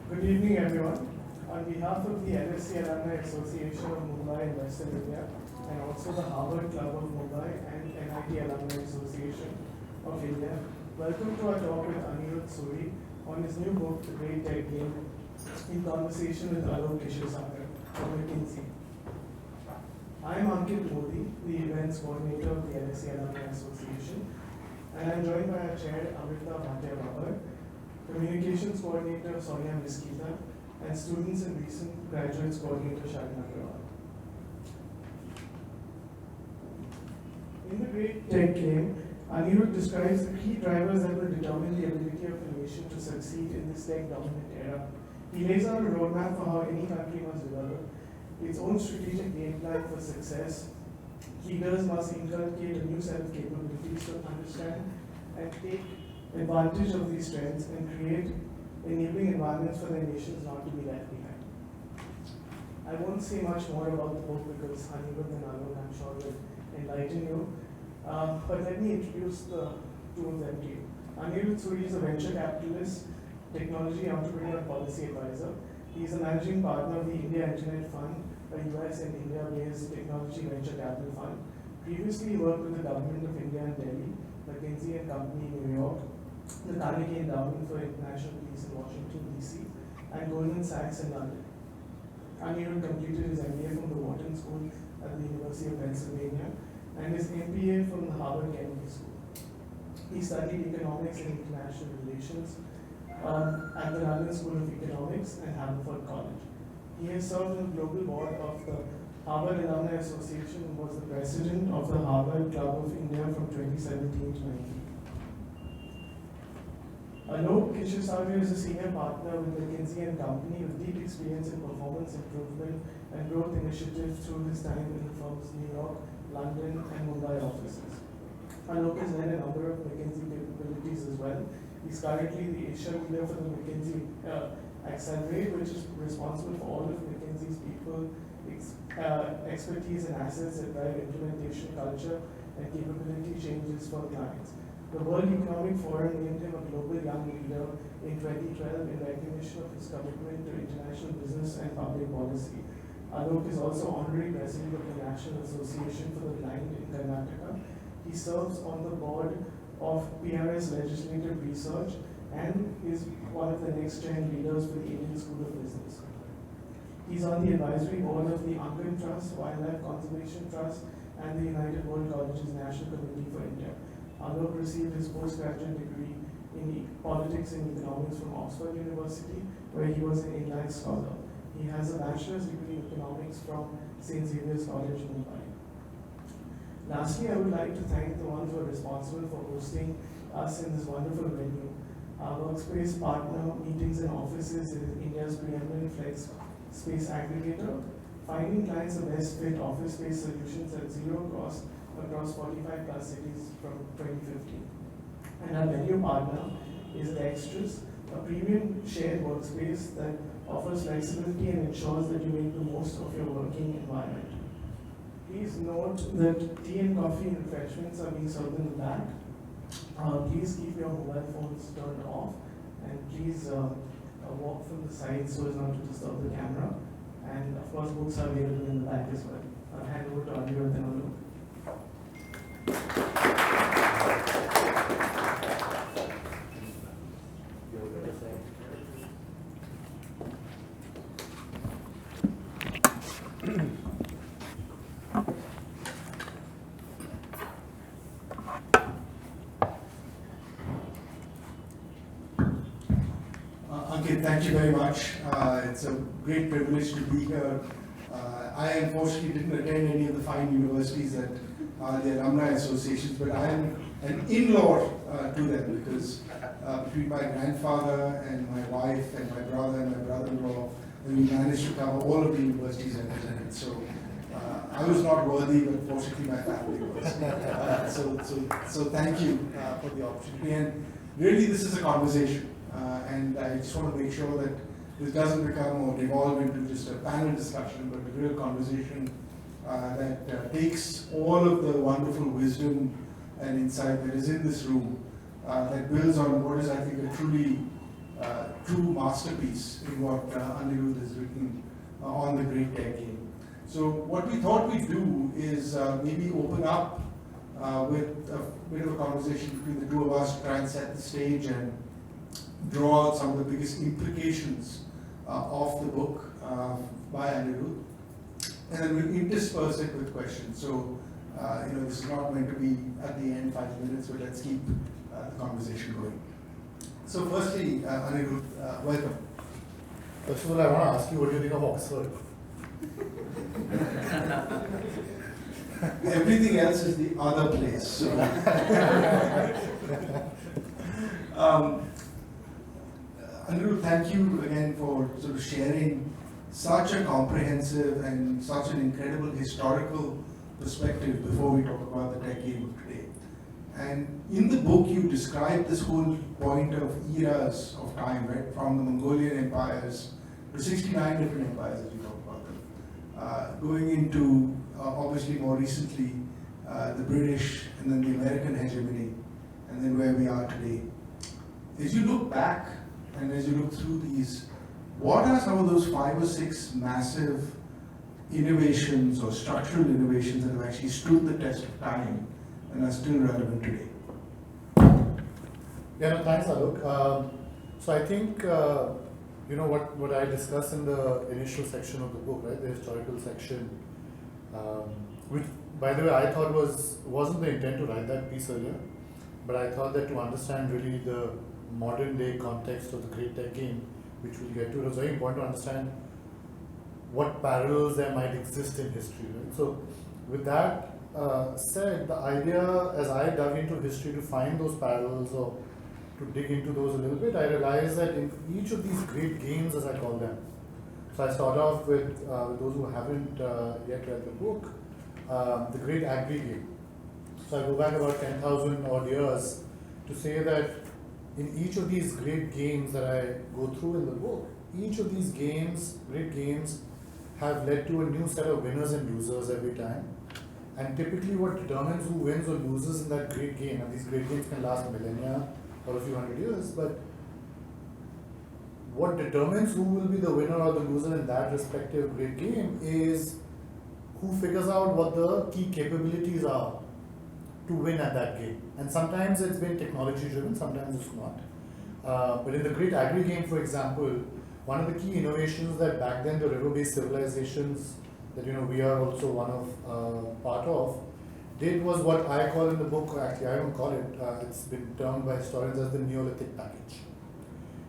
Good evening, everyone. On behalf of the LSE Alumni Association of Mumbai and Western India, and also the Harvard Club of Mumbai and NIT Alumni Association of India, welcome to our talk with Anirudh Suri on his new book, The Great Tech Game, in conversation with Alok Kshirsagar from McKinsey. I am Ankit Modi, the events coordinator of the LSE Alumni Association, and I am joined by our chair, Amrita Bhatia, communications coordinator, Sonia Miskita, and students and recent graduates coordinator, Sharna Agrawal. In The Great Tech Game, Anirudh describes the key drivers that will determine the ability of a nation to succeed in this tech-dominant era. He lays out a roadmap for how any country must develop its own strategic game plan for success. Leaders must inculcate a new set of capabilities to understand and take advantage of these trends and create enabling environments for their nations not to be left behind. I won't say much more about the book because Anirudh and Alok, I'm sure, will enlighten you. But let me introduce the two of them to you. Anirudh Suri is a venture capitalist, technology entrepreneur, and policy advisor. He is the managing partner of the India Internet Fund, a US and India-based technology venture capital fund. Previously, he worked with the government of India in Delhi, McKinsey and Company in New York, the Carnegie Endowment for International Peace in Washington, D.C., and Goldman Sachs in London. Anirudh completed his MBA from the Wharton School at the University of Pennsylvania and his MBA from the Harvard Kennedy School. He studied economics and international relations at the London School of Economics and Haverford College. He has served on the global board of the Harvard Alumni Association and was the president of the Harvard Club of India from 2017 to 19. Alok Kshirsagar is a senior partner with McKinsey and Company with deep experience in performance improvement and growth initiatives through his time in the firm's New York, London, and Mumbai offices. Alok has led a number of McKinsey capabilities as well. He's currently the Asia leader for the McKinsey Accelerate, which is responsible for all of McKinsey's people, expertise and assets that drive implementation culture and capability changes for clients. The World Economic Forum named him a global young leader in 2012 in recognition of his commitment to international business and public policy. Alok is also honorary president of the National Association for the Blind in Karnataka. He serves on the board of PRS Legislative Research and is one of the next-gen leaders for the Indian School of Business. He's on the advisory board of the Angan Trust, Wildlife Conservation Trust, and the United World College's National Committee for India. Alok received his postgraduate degree in politics and economics from Oxford University, where he was an Inland Scholar. He has a bachelor's degree in economics from St. Xavier's College, Mumbai. Lastly, I would like to thank the ones who are responsible for hosting us in this wonderful venue. Our workspace partner, Meetings and Offices, is India's preeminent flex space aggregator, finding clients the best fit office space solutions at zero cost across 45 plus cities from 2015. And our venue partner is Dextrus, a premium shared workspace that offers flexibility and ensures that you make the most of your working environment. Please note that tea and coffee and refreshments are being served in the back. Please keep your mobile phones turned off, and please walk from the side so as not to disturb the camera. And of course, books are available in the back as well. I'll hand over to Anirudh and Alok. Ankit, thank you very much. It's a great privilege to be here. I unfortunately didn't attend any of the fine universities that are the alumni associations, but I am an in-law to them because between my grandfather and my wife and my brother and my brother-in-law, we managed to cover all of the universities I attended. So I was not worthy, but fortunately my family was. So thank you for the opportunity. And really, this is a conversation. And I just want to make sure that this doesn't become or devolve into just a panel discussion, but a real conversation that takes all of the wonderful wisdom and insight that is in this room, that builds on what is, I think, a truly true masterpiece in what Anirudh has written on the great tech game. So what we thought we'd do is maybe open up with a bit of a conversation between the two of us to try and set the stage and draw out some of the biggest implications of the book by Anirudh. And then we'll intersperse it with questions. So, this is not going to be at the end 5 minutes, but let's keep the conversation going. So firstly, Anirudh, welcome. First of all, I want to ask you, what do you think of Oxford? Everything else is the other place. So. Anirudh, thank you again for sort of sharing such a comprehensive and such an incredible historical perspective before we talk about the tech game of today. And in the book, you describe this whole point of eras of time, right? From the Mongolian empires to 69 different empires, as you talk about them. Going into, obviously more recently, the British and then the American hegemony, and then where we are today. As you look back and as you look through these, what are some of those 5 or 6 massive innovations or structural innovations that have actually stood the test of time and are still relevant today? Yeah, no, thanks, Alok. So I think, what I discussed in the initial section of the book, right, the historical section, which, by the way, I thought wasn't the intent to write that piece earlier, but I thought that to understand really the modern day context of the great tech game, which we'll get to, it was very important to understand what parallels there might exist in history, right? So with that said, the idea, as I dug into history to find those parallels or to dig into those a little bit, I realized that in each of these great games, as I call them, so I start off with those who haven't yet read the book, the great agri game. So I go back about 10,000 odd years to say that in each of these great games that I go through in the book, each of these games, great games, have led to a new set of winners and losers every time. And typically what determines who wins or loses in that great game, and these great games can last millennia or a few hundred years, but what determines who will be the winner or the loser in that respective great game is who figures out what the key capabilities are to win at that game. And sometimes it's been technology driven, sometimes it's not. But in the great agri game, for example, one of the key innovations that back then the river-based civilizations that we are also one of part of did was what I call in the book, actually I don't call it, it's been termed by historians as the Neolithic package,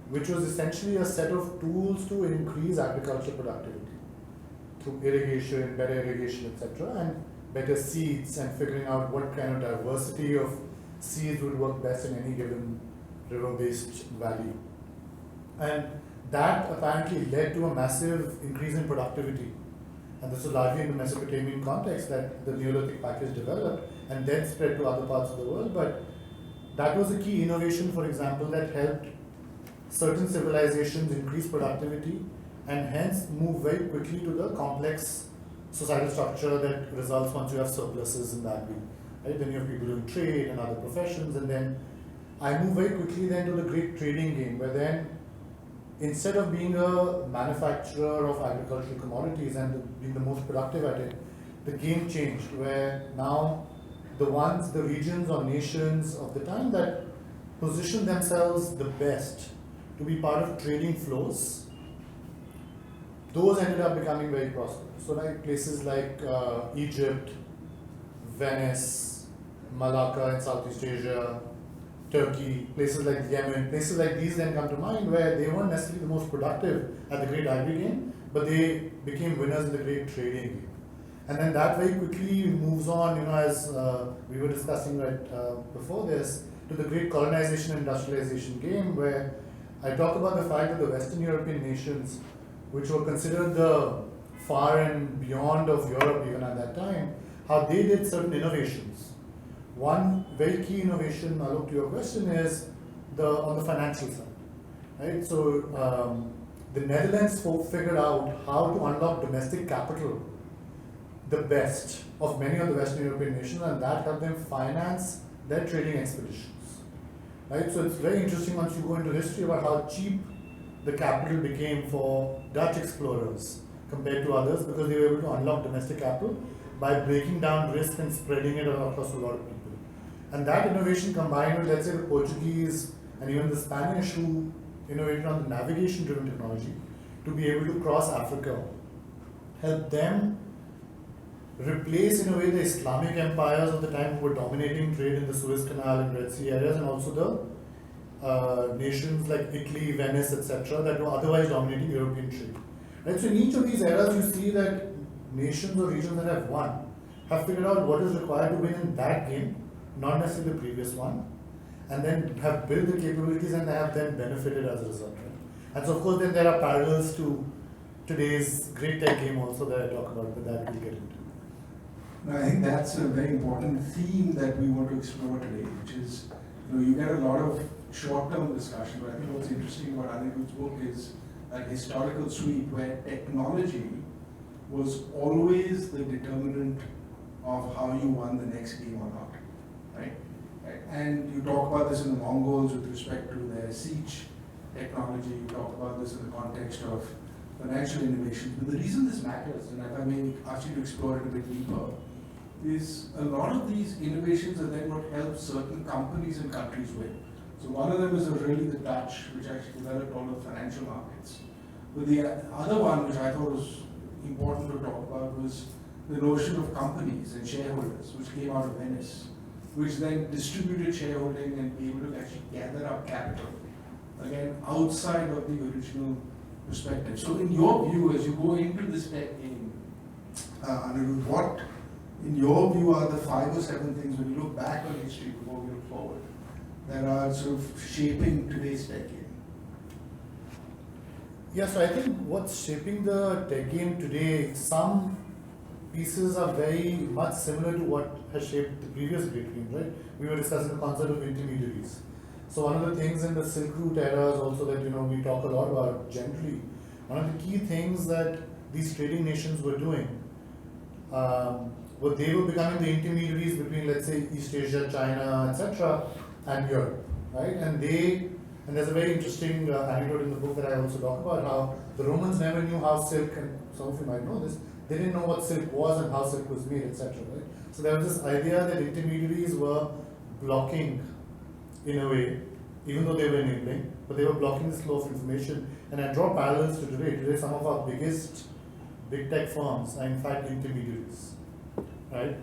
which was essentially a set of tools to increase agriculture productivity through irrigation, better irrigation, etc., and better seeds, and figuring out what kind of diversity of seeds would work best in any given river-based valley. And that apparently led to a massive increase in productivity. And this was largely in the Mesopotamian context that the Neolithic package developed and then spread to other parts of the world. But that was a key innovation, for example, that helped certain civilizations increase productivity and hence move very quickly to the complex societal structure that results once you have surpluses in that way. Right? Then you have people doing trade and other professions, and then I move very quickly then to the great trading game, where then instead of being a manufacturer of agricultural commodities and being the most productive at it, the game changed, where now the regions or nations of the time that position themselves the best to be part of trading flows, those ended up becoming very prosperous. So like places like Egypt, Venice, Malacca in Southeast Asia, Turkey, places like Yemen, places like these then come to mind where they weren't necessarily the most productive at the great agri game, but they became winners in the great trading game. And then that very quickly moves on, as we were discussing right before this, to the great colonization and industrialization game, where I talk about the fact that the Western European nations, which were considered the far and beyond of Europe even at that time, how they did certain innovations. One very key innovation, Alok, to your question, is on the financial side, right? So the Netherlands figured out how to unlock domestic capital the best of many of the Western European nations, and that helped them finance their trading expeditions. right? So it's very interesting once you go into history about how cheap the capital became for Dutch explorers compared to others because they were able to unlock domestic capital by breaking down risk and spreading it across a lot of people. And that innovation combined with, let's say, the Portuguese and even the Spanish who innovated on the navigation-driven technology to be able to cross Africa, help them replace in a way the Islamic empires of the time who were dominating trade in the Suez Canal and Red Sea areas, and also the nations like Italy, Venice, etc., that were otherwise dominating European trade. Right? So in each of these eras, you see that nations or regions that have won have figured out what is required to win in that game, not necessarily the previous one, and then have built the capabilities and they have then benefited as a result. Right? And so of course then there are parallels to today's great tech game also that I talk about, but that we'll get into. No, I think that's a very important theme that we want to explore today, which is, you get a lot of short-term discussion, but I think what's interesting about Anirudh's book is a historical sweep where technology was always the determinant of how you won the next game or not, right? And you talk about this in the Mongols with respect to their siege technology, you talk about this in the context of financial innovations. But the reason this matters, and if I may ask you to explore it a bit deeper, is a lot of these innovations are then what help certain companies and countries win. So one of them is really the Dutch, which actually developed all the financial markets. But the other one, which I thought was important to talk about, was the notion of companies and shareholders, which came out of Venice, which then distributed shareholding and be able to actually gather up capital, again, outside of the original perspective. So in your view, as you go into this tech game, Anirudh, what, in your view, are the 5 or 7 things when you look back on history before we look forward, that are sort of shaping today's tech game? Yeah, so I think what's shaping the tech game today, some pieces are very much similar to what has shaped the previous great game, right? We were discussing the concept of intermediaries. So one of the things in the Silk Route era is also that, we talk a lot about generally. One of the key things that these trading nations were doing, they were becoming the intermediaries between, let's say, East Asia, China, etc., and Europe, right? And there's a very interesting anecdote in the book that I also talk about how the Romans never knew how silk, and some of you might know this, they didn't know what silk was and how silk was made, etc., right? So there was this idea that intermediaries were blocking, in a way, even though they were enabling, but they were blocking this flow of information. And I draw parallels to today. Today, some of our biggest big tech firms are in fact intermediaries, right?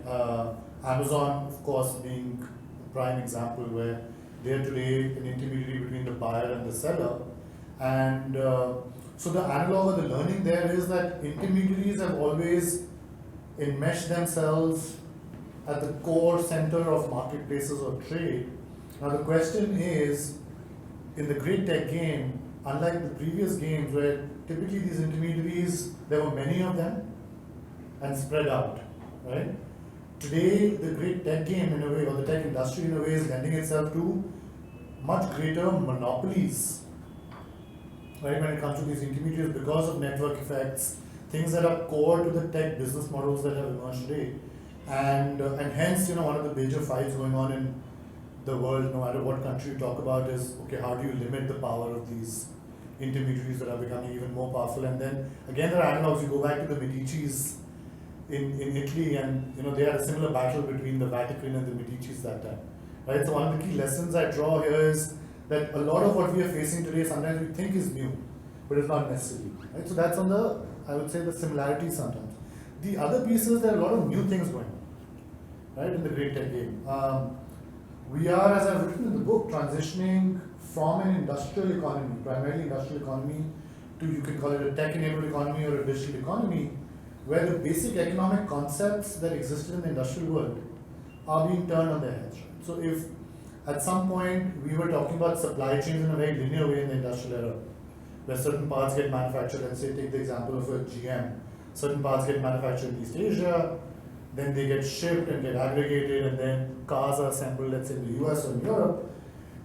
Amazon, of course, being a prime example where they are today an intermediary between the buyer and the seller. And so the analog or the learning there is that intermediaries have always enmeshed themselves at the core center of marketplaces or trade. Now the question is, in the great tech game, unlike the previous games where typically these intermediaries, there were many of them and spread out, right? Today, the great tech game in a way, or the tech industry in a way, is lending itself to much greater monopolies, right, when it comes to these intermediaries because of network effects, things that are core to the tech business models that have emerged today. And hence, one of the major fights going on in the world, no matter what country you talk about, is, okay, how do you limit the power of these intermediaries that are becoming even more powerful? And then, again, there are analogs. You go back to the Medicis in Italy, and they had a similar battle between the Vatican and the Medicis that time, right? So one of the key lessons I draw here is that a lot of what we are facing today, sometimes we think is new, but it's not necessarily, right? So that's on the, I would say, the similarities sometimes. The other piece is there are a lot of new things going on, right, in the great tech game. We are, as I've written in the book, transitioning from an industrial economy, primarily industrial economy, to, you can call it a tech-enabled economy or a digital economy, where the basic economic concepts that existed in the industrial world are being turned on their heads. Right? So if at some point we were talking about supply chains in a very linear way in the industrial era, where certain parts get manufactured, let's say take the example of a GM, certain parts get manufactured in East Asia, then they get shipped and get aggregated, and then cars are assembled, let's say in the US or in Europe.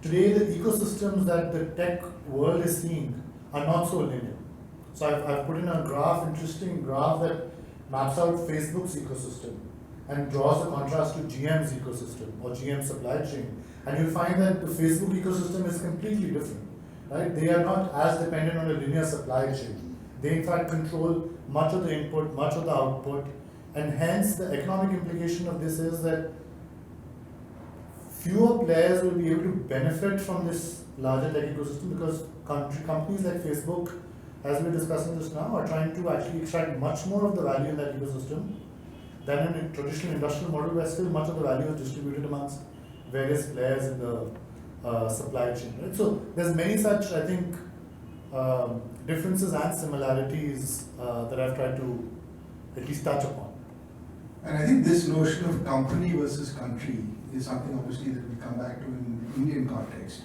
Today, the ecosystems that the tech world is seeing are not so linear. So I've put in a graph, interesting graph that maps out Facebook's ecosystem and draws a contrast to GM's ecosystem or GM's supply chain. And you'll find that the Facebook ecosystem is completely different, right? They are not as dependent on a linear supply chain. They in fact control much of the input, much of the output, and hence the economic implication of this is that fewer players will be able to benefit from this larger tech ecosystem because companies like Facebook, as we're discussing this now, are trying to actually extract much more of the value in that ecosystem than in a traditional industrial model where still much of the value is distributed amongst various players in the supply chain. Right? So there's many such, I think, differences and similarities that I've tried to at least touch upon. And I think this notion of company versus country is something obviously that we come back to in the Indian context.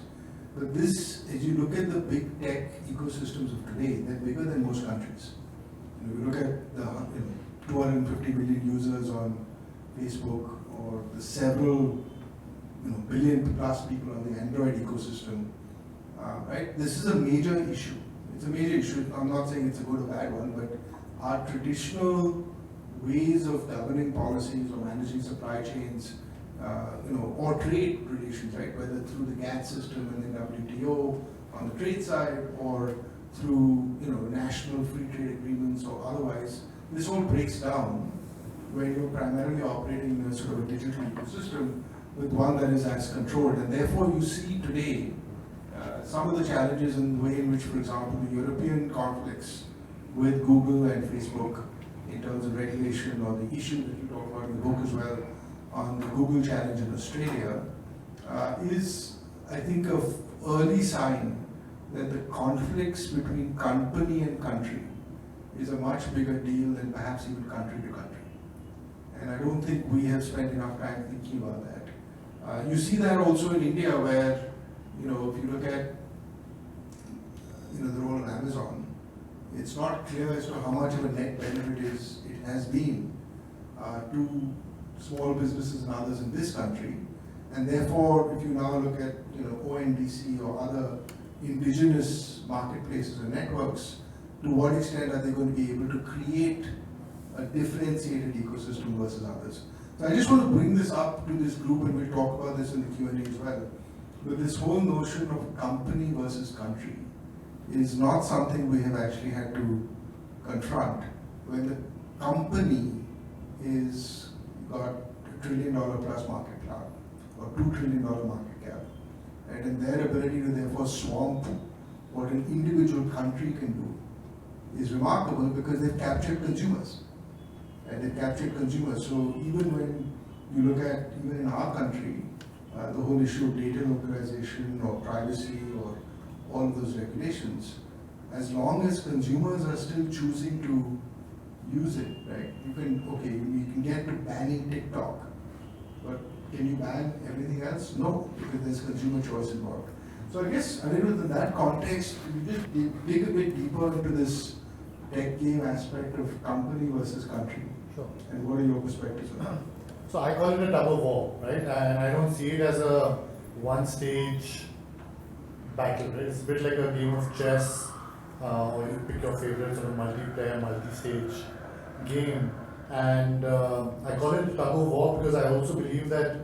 But this, as you look at the big tech ecosystems of today, they're bigger than most countries. If you look at the 250 million users on Facebook or the several billion plus people on the Android ecosystem, right? This is a major issue. It's a major issue. I'm not saying it's a good or bad one, but our traditional ways of governing policies or managing supply chains, or trade relations, right? Whether through the GATT system and the WTO on the trade side, or through national free trade agreements or otherwise, this all breaks down when you're primarily operating in a sort of a digital ecosystem with one that is as controlled. And therefore, you see today some of the challenges in the way in which, for example, the European conflicts with Google and Facebook in terms of regulation, or the issue that you talk about in the book as well on the Google challenge in Australia, is, I think, of early sign that the conflicts between company and country is a much bigger deal than perhaps even country to country. And I don't think we have spent enough time thinking about that. You see that also in India, where, if you look at, the role of Amazon, it's not clear as to how much of a net benefit it has been to small businesses and others in this country. And therefore, if you now look at ONDC or other indigenous marketplaces and networks, to what extent are they going to be able to create a differentiated ecosystem versus others? So I just want to bring this up to this group, and we'll talk about this in the Q&A as well. But this whole notion of company versus country is not something we have actually had to confront. When the company is got $1 trillion plus market cap or $2 trillion market cap, right, and their ability to therefore swamp what an individual country can do is remarkable because they've captured consumers. And they've captured consumers. So even when you look at, even in our country, the whole issue of data localization or privacy or all of those regulations, as long as consumers are still choosing to use it, right? You can get to banning TikTok, but can you ban everything else? No, because there's consumer choice involved. So I guess, Anirudh, in that context, we just dig a bit deeper into this tech game aspect of company versus country. Sure. And what are your perspectives on that? So I call it a tug of war, right? And I don't see it as a one-stage battle, right? It's a bit like a game of chess, or you pick your favorites on a multiplayer, multi-stage game. And I call it tug of war because I also believe that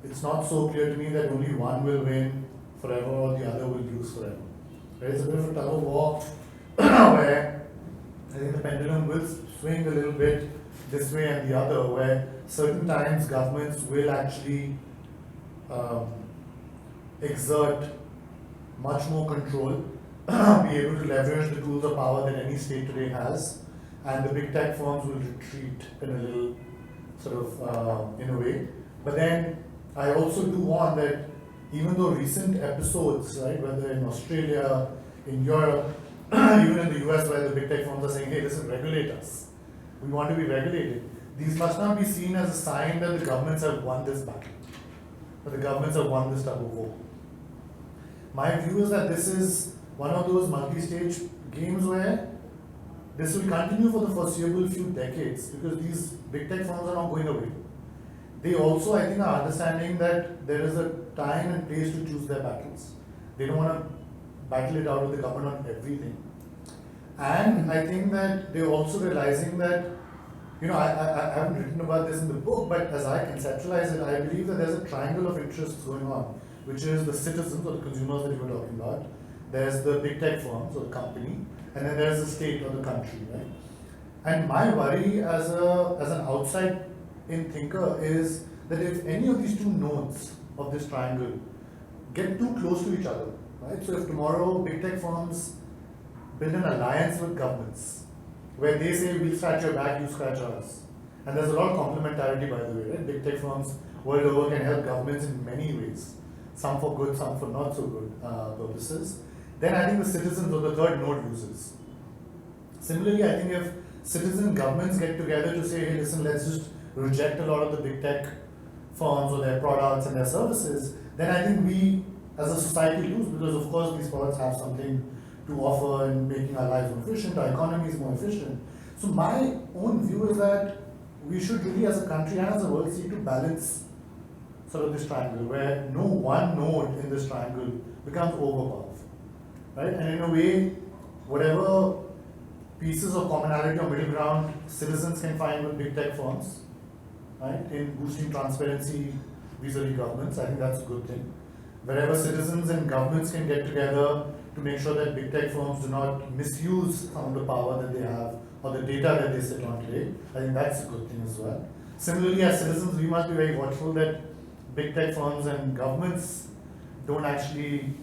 it's not so clear to me that only one will win forever or the other will lose forever. Right? It's a bit of a tug of war where I think the pendulum will swing a little bit this way and the other, where certain times governments will actually exert much more control, be able to leverage the tools of power that any state today has, and the big tech firms will retreat in a little sort of in a way. But then I also do want that even though recent episodes, right, whether in Australia, in Europe, even in the US, where the big tech firms are saying, hey, listen, regulate us. We want to be regulated. These must not be seen as a sign that the governments have won this battle, that the governments have won this tug of war. My view is that this is one of those multi-stage games where this will continue for the foreseeable few decades because these big tech firms are not going away. They also, I think, are understanding that there is a time and place to choose their battles. They don't want to battle it out with the government on everything. And I think that they're also realizing that I haven't written about this in the book, but as I conceptualize it, I believe that there's a triangle of interests going on, which is the citizens or the consumers that you were talking about. There's the big tech firms or the company, and then there's the state or the country, right? And my worry as an outside in thinker is that if any of these two nodes of this triangle get too close to each other, right? So if tomorrow big tech firms build an alliance with governments, where they say we'll scratch your back, you scratch ours. And there's a lot of complementarity, by the way, right? Big tech firms world over can help governments in many ways, some for good, some for not so good purposes. Then I think the citizens or the third node loses. Similarly, I think if citizen governments get together to say, hey, listen, let's just reject a lot of the big tech firms or their products and their services, then I think we as a society lose, because of course these products have something to offer in making our lives more efficient, our economies more efficient. So my own view is that we should really as a country and as a world seek to balance sort of this triangle, where no one node in this triangle becomes overpowerful, right? And in a way, whatever pieces of commonality or middle ground citizens can find with big tech firms, right, in boosting transparency vis-a-vis governments, I think that's a good thing. Wherever citizens and governments can get together to make sure that big tech firms do not misuse some of the power that they have or the data that they sit on today, I think that's a good thing as well. Similarly, as citizens, we must be very watchful that big tech firms and governments don't actually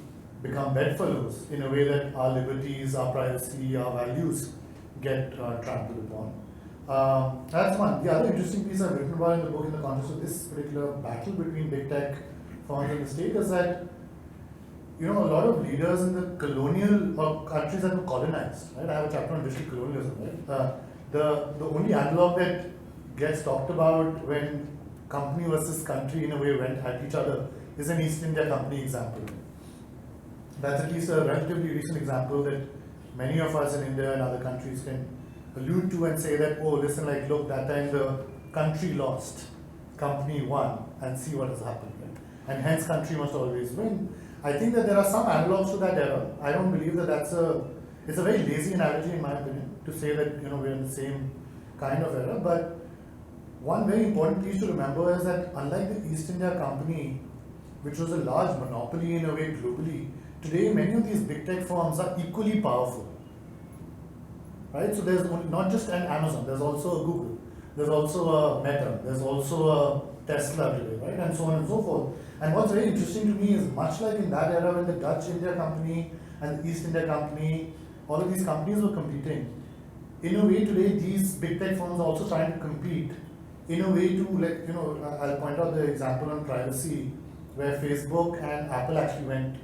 become bedfellows in a way that our liberties, our privacy, our values get trampled upon. That's one. The other interesting piece I've written about in the book in the context of this particular battle between big tech firms and the state is that a lot of leaders in the colonial or countries that were colonized, right? I have a chapter on district colonialism, right? The only analog that gets talked about when company versus country in a way went at each other is an East India Company example. That's at least a relatively recent example that many of us in India and other countries can allude to and say that, oh, listen, like, look, that time the country lost, company won, and see what has happened, right? And hence country must always win. I think that there are some analogs to that era. I don't believe that it's a very lazy analogy in my opinion to say that, we're in the same kind of era, but one very important piece to remember is that unlike the East India Company, which was a large monopoly in a way globally, today many of these big tech firms are equally powerful. Right? So there's not just an Amazon, there's also a Google, there's also a Meta, there's also a Tesla today, right? And so on and so forth. And what's very interesting to me is much like in that era when the Dutch India Company and the East India Company, all of these companies were competing. In a way today, these big tech firms are also trying to compete in a way to, like, I'll point out the example on privacy where Facebook and Apple actually went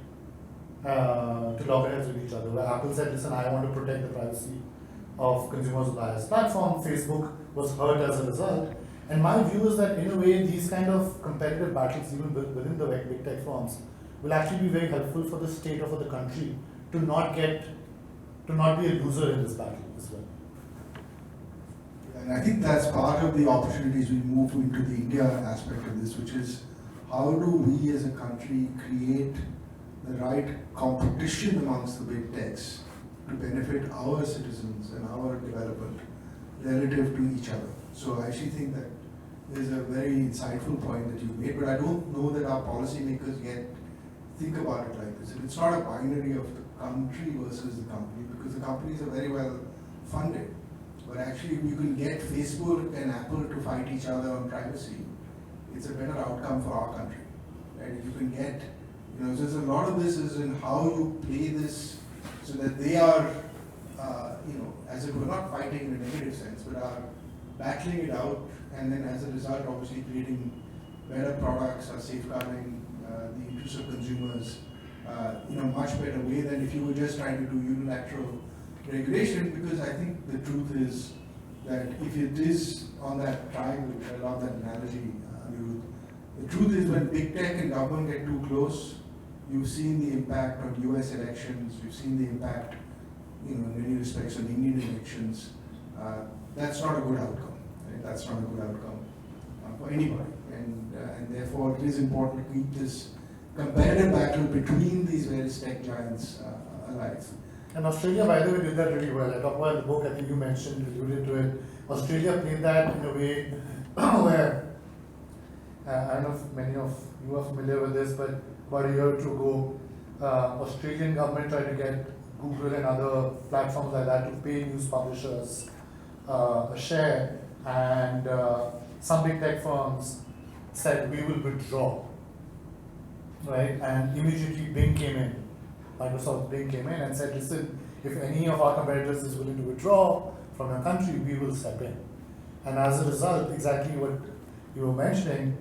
to loggerheads with each other, where Apple said, listen, I want to protect the privacy of consumers who buy this platform. Facebook was hurt as a result. And my view is that in a way, these kind of competitive battles, even within the big tech firms, will actually be very helpful for the state or for the country to not be a loser in this battle as well. And I think that's part of the opportunities we move into the India aspect of this, which is how do we as a country create the right competition amongst the big techs to benefit our citizens and our development relative to each other. So I actually think that there's a very insightful point that you made, but I don't know that our policymakers yet think about it like this. And it's not a binary of the country versus the company, because the companies are very well funded. But actually, if you can get Facebook and Apple to fight each other on privacy, it's a better outcome for our country. Right? If you can get, so there's a lot of this is in how you play this so that they are, as if we're not fighting in a negative sense, but are battling it out, and then as a result, obviously creating better products, or safeguarding the interests of consumers in a much better way than if you were just trying to do unilateral regulation. Because I think the truth is that if it is on that triangle, I love that analogy, Anirudh, the truth is when big tech and government get too close, you've seen the impact on US elections, you've seen the impact, in many respects on Indian elections. That's not a good outcome. Right? That's not a good outcome for anybody. And therefore it is important to keep this competitive battle between these various tech giants alive. And Australia, by the way, did that really well. I talked about the book, I think you mentioned, alluded to it. Australia played that in a way where, I don't know if many of you are familiar with this, but about a year or two ago, Australian government tried to get Google and other platforms like that to pay news publishers a share, and some big tech firms said we will withdraw, right? And immediately Bing came in, Microsoft Bing came in and said, listen, if any of our competitors is willing to withdraw from your country, we will step in. And as a result, exactly what you were mentioning,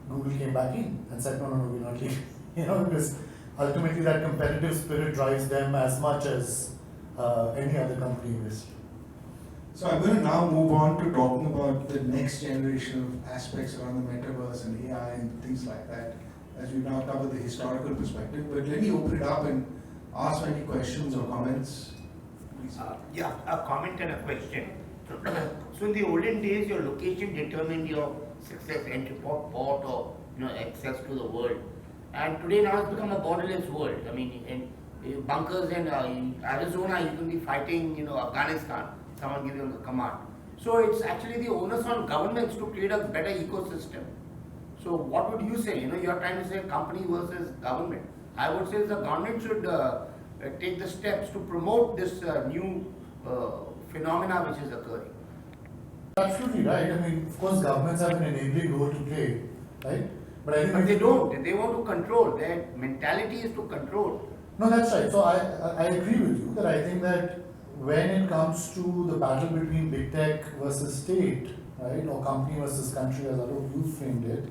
Google came back in and said, no, we're not leaving. Because ultimately that competitive spirit drives them as much as any other company in history. So I'm going to now move on to talking about the next generation of aspects around the metaverse and AI and things like that, as we've now covered the historical perspective. But let me open it up and ask any questions or comments. Please. A comment and a question. So in the olden days, your location determined your success, entry port or access to the world. And today now it's become a borderless world. I mean, in bunkers in Arizona, you can be fighting, Afghanistan. Someone gives you the command. So it's actually the onus on governments to create a better ecosystem. So what would you say? You are trying to say company versus government. I would say the government should take the steps to promote this new phenomena which is occurring. Absolutely right. I mean, of course, governments have an enabling role to play, right? But I think But they don't. They want to control. Their mentality is to control. No, that's right. So I agree with you that I think that when it comes to the battle between big tech versus state, right, or company versus country, as Alok, you framed it,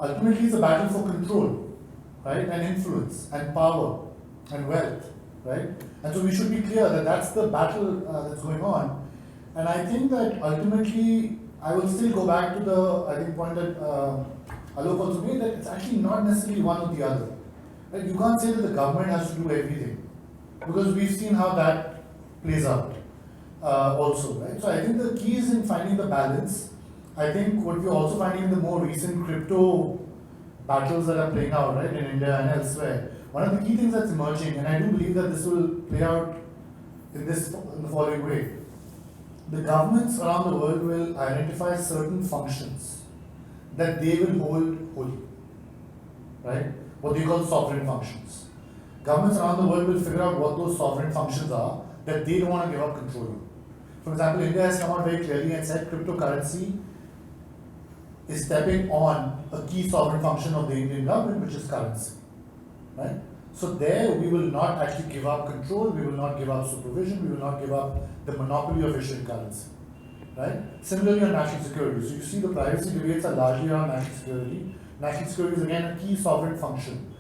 ultimately it's a battle for control, right, and influence, and power, and wealth, right? And so we should be clear that that's the battle that's going on. And I think that ultimately, I will still go back to the, point that Alok also made, that it's actually not necessarily one or the other. Right? You can't say that the government has to do everything, because we've seen how that plays out also, right? So I think the key is in finding the balance. I think what we're also finding in the more recent crypto battles that are playing out, right, in India and elsewhere, one of the key things that's emerging, and I do believe that this will play out in the following way. The governments around the world will identify certain functions that they will hold holy, right? What they call sovereign functions. Governments around the world will figure out what those sovereign functions are that they don't want to give up control of. For example, India has come out very clearly and said cryptocurrency is stepping on a key sovereign function of the Indian government, which is currency, right? So there we will not actually give up control, we will not give up supervision, we will not give up the monopoly of issuing currency, right? Similarly on national security. So you see the privacy debates are largely around national security. National security is again a key sovereign function.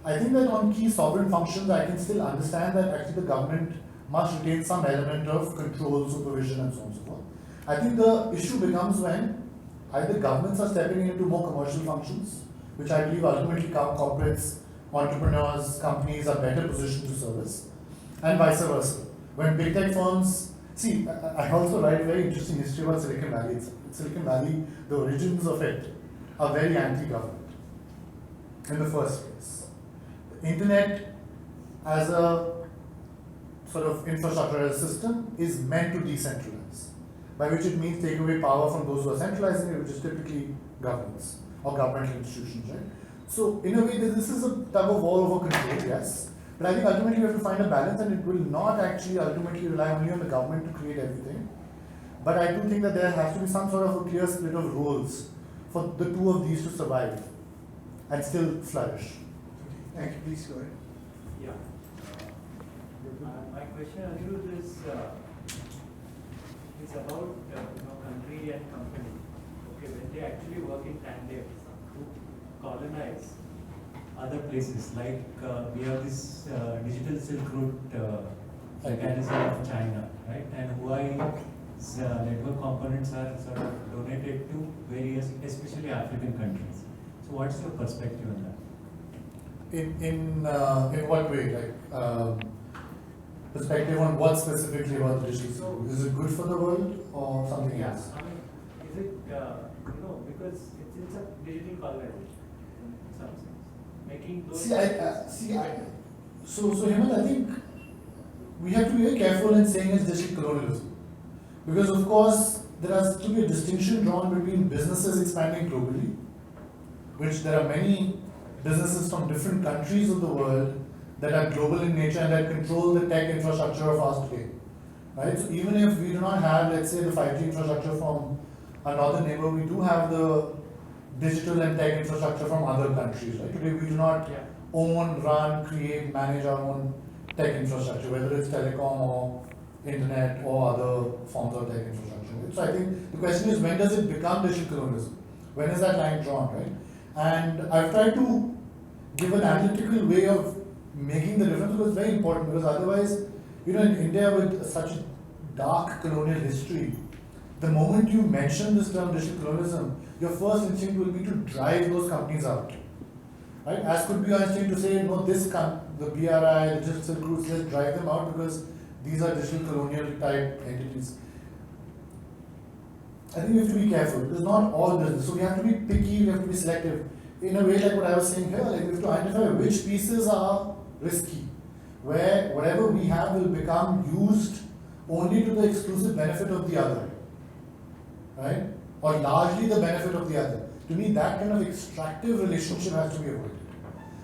I think that on key sovereign functions, I can still understand that actually the government must retain some element of control, supervision, and so on and so forth. I think the issue becomes when either governments are stepping into more commercial functions, which I believe ultimately corporates, entrepreneurs, companies are better positioned to service, and vice versa. When big tech firms, see, I also write a very interesting history about Silicon Valley. Silicon Valley, the origins of it are very anti-government in the first place. The internet as a sort of infrastructure as a system is meant to decentralize, by which it means take away power from those who are centralizing it, which is typically governments or governmental institutions, right? So in a way, this is a tug of war over control, yes, but I think ultimately we have to find a balance, and it will not actually ultimately rely only on the government to create everything. But I do think that there has to be some sort of a clear split of roles for the two of these to survive and still flourish. Thank you. Please go ahead. Yeah. My question, Anirudh, is about country and company. Okay, when they actually work in tandem to colonize other places, like we have this digital Silk Route mechanism of China, right? And Huawei's network components are sort of donated to various, especially African countries. So, what's your perspective on that? In what way? Like perspective on what specifically about the digital? So, is it good for the world or something else? I mean, is it because it's a digital colonization in some sense, making those. So Hemant, I think we have to be very careful in saying it's digital colonialism. Because of course, there has to be a distinction drawn between businesses expanding globally, which there are many businesses from different countries of the world that are global in nature and that control the tech infrastructure of ours today. Right? So even if we do not have, let's say, the 5G infrastructure from a northern neighbor, we do have the digital and tech infrastructure from other countries. Right? Today we do not own, run, create, manage our own tech infrastructure, whether it's telecom or internet or other forms of tech infrastructure. So I think the question is, when does it become digital colonialism? When is that line drawn, right? And I've tried to give an analytical way of making the difference because it's very important, because otherwise, in India with such a dark colonial history, the moment you mention this term digital colonialism, your first instinct will be to drive those companies out. Right? As could be your instinct to say, no, the BRI, the digital groups, let's drive them out because these are digital colonial type entities. I think we have to be careful. It is not all business. So we have to be picky, we have to be selective. In a way, like what I was saying here, like we have to identify which pieces are risky, where whatever we have will become used only to the exclusive benefit of the other, right? Or largely the benefit of the other. To me, that kind of extractive relationship has to be avoided.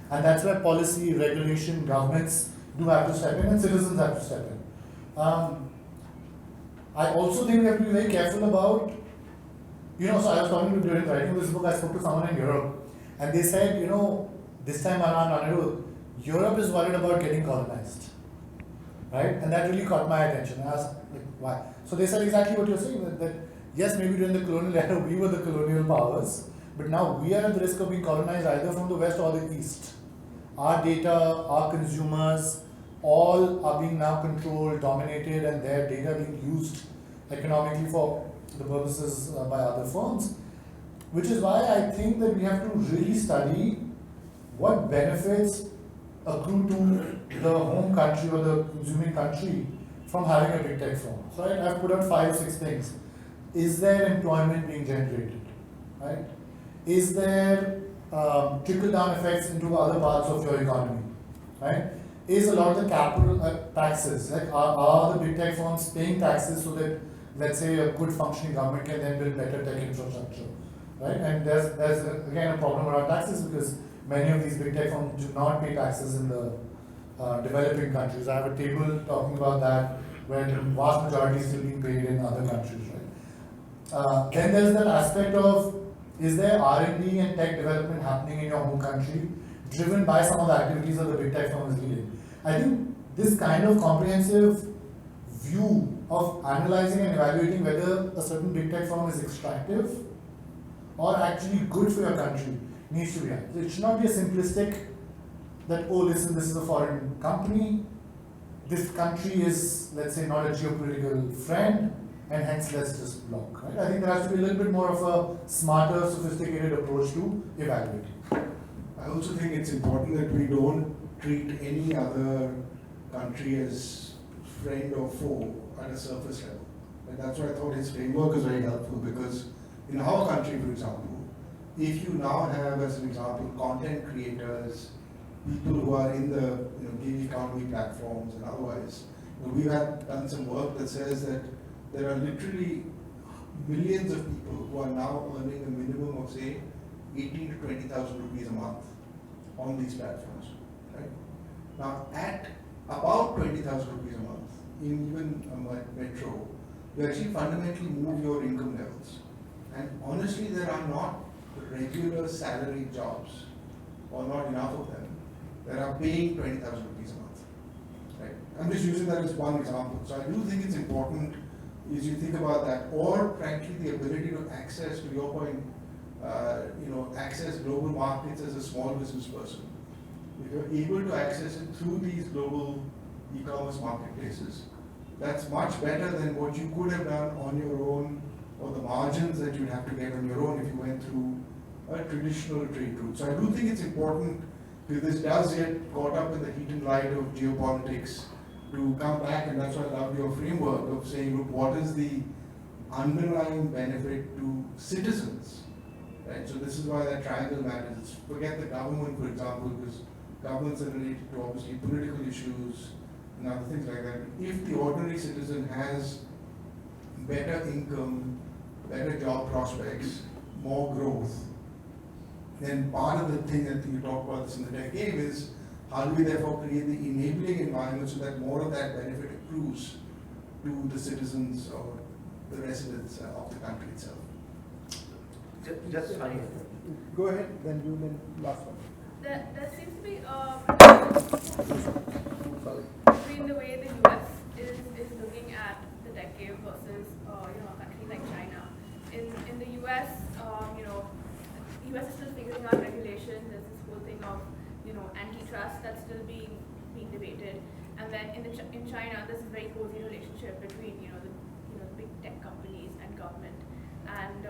And that's where policy, regulation, governments do have to step in and citizens have to step in. I also think we have to be very careful about, so I was talking to, during writing this book, I spoke to someone in Europe and they said, this time around, Anirudh, Europe is worried about getting colonized, right? And that really caught my attention. I asked, like, why? So they said exactly what you're saying, that yes, maybe during the colonial era, we were the colonial powers, but now we are at the risk of being colonized either from the west or the east. Our data, our consumers, all are being now controlled, dominated, and their data being used economically for the purposes by other firms. Which is why I think that we have to really study what benefits accrue to the home country or the consuming country from having a big tech firm. So I've put out 5 or 6 things. Is there employment being generated? Right? Is there trickle-down effects into other parts of your economy? Right? Is a lot of the capital taxes, like are the big tech firms paying taxes so that, let's say, a good functioning government can then build better tech infrastructure? Right? And there's again a problem around taxes because many of these big tech firms do not pay taxes in the developing countries. I have a table talking about that where the vast majority is still being paid in other countries. Right? Then there's that aspect of, is there R&D and tech development happening in your home country driven by some of the activities that the big tech firm is leading? I think this kind of comprehensive view of analyzing and evaluating whether a certain big tech firm is extractive or actually good for your country needs to be done. So it should not be a simplistic that, oh listen, this is a foreign company, this country is, let's say, not a geopolitical friend, and hence let's just block. Right? I think there has to be a little bit more of a smarter, sophisticated approach to evaluating. I also think it's important that we don't treat any other country as friend or foe at a surface level. And that's why I thought his framework is very helpful, because in our country, for example, if you now have, as an example, content creators, people who are in the gig economy platforms and otherwise, we've done some work that says that there are literally millions of people who are now earning a minimum of, say, 18 to 20,000 rupees a month on these platforms. Right? Now, at about 20,000 rupees a month, in even a metro, you actually fundamentally move your income levels. And honestly, there are not regular salary jobs, or not enough of them, that are paying 20,000 rupees a month. Right? I'm just using that as one example. So I do think it's important is you think about that, or frankly the ability to access, to your point, access global markets as a small business person. If you're able to access it through these global e-commerce marketplaces, that's much better than what you could have done on your own, or the margins that you'd have to get on your own if you went through a traditional trade route. So I do think it's important, because this does get caught up in the heat and light of geopolitics, to come back, and that's why I love your framework of saying, look, what is the underlying benefit to citizens? Right? So this is why that triangle matters. Forget the government, for example, because governments are related to obviously political issues, and other things like that. If the ordinary citizen has better income, better job prospects, more growth, then part of the thing that you talk about this in the tech game is how do we therefore create the enabling environment so that more of that benefit accrues to the citizens or the residents of the country itself. Just sorry. Go ahead, then you, then last one. There seems to be Sorry. between the way the US is looking at the decade versus a country like China. In the US, US is still figuring out regulation. There's this whole thing of antitrust that's still being debated, and then in China, there's a very cozy relationship between the big tech companies and government, and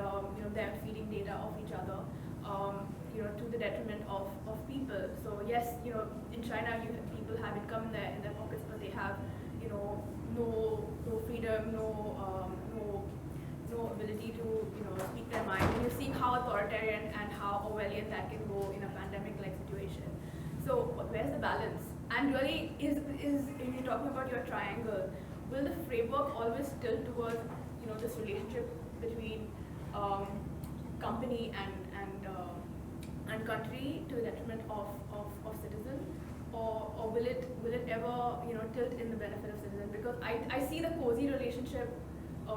them feeding data off each other. To the detriment of people. So yes, in China, people have income in their pockets, but they have, no freedom, no ability to, speak their mind. And you're seeing how authoritarian and how Orwellian that can go in a pandemic-like situation. So where's the balance? And really, is when you're talking about your triangle, will the framework always tilt towards, this relationship between company and country to the detriment of citizen, or will it ever tilt in the benefit of citizen? Because I see the cozy relationship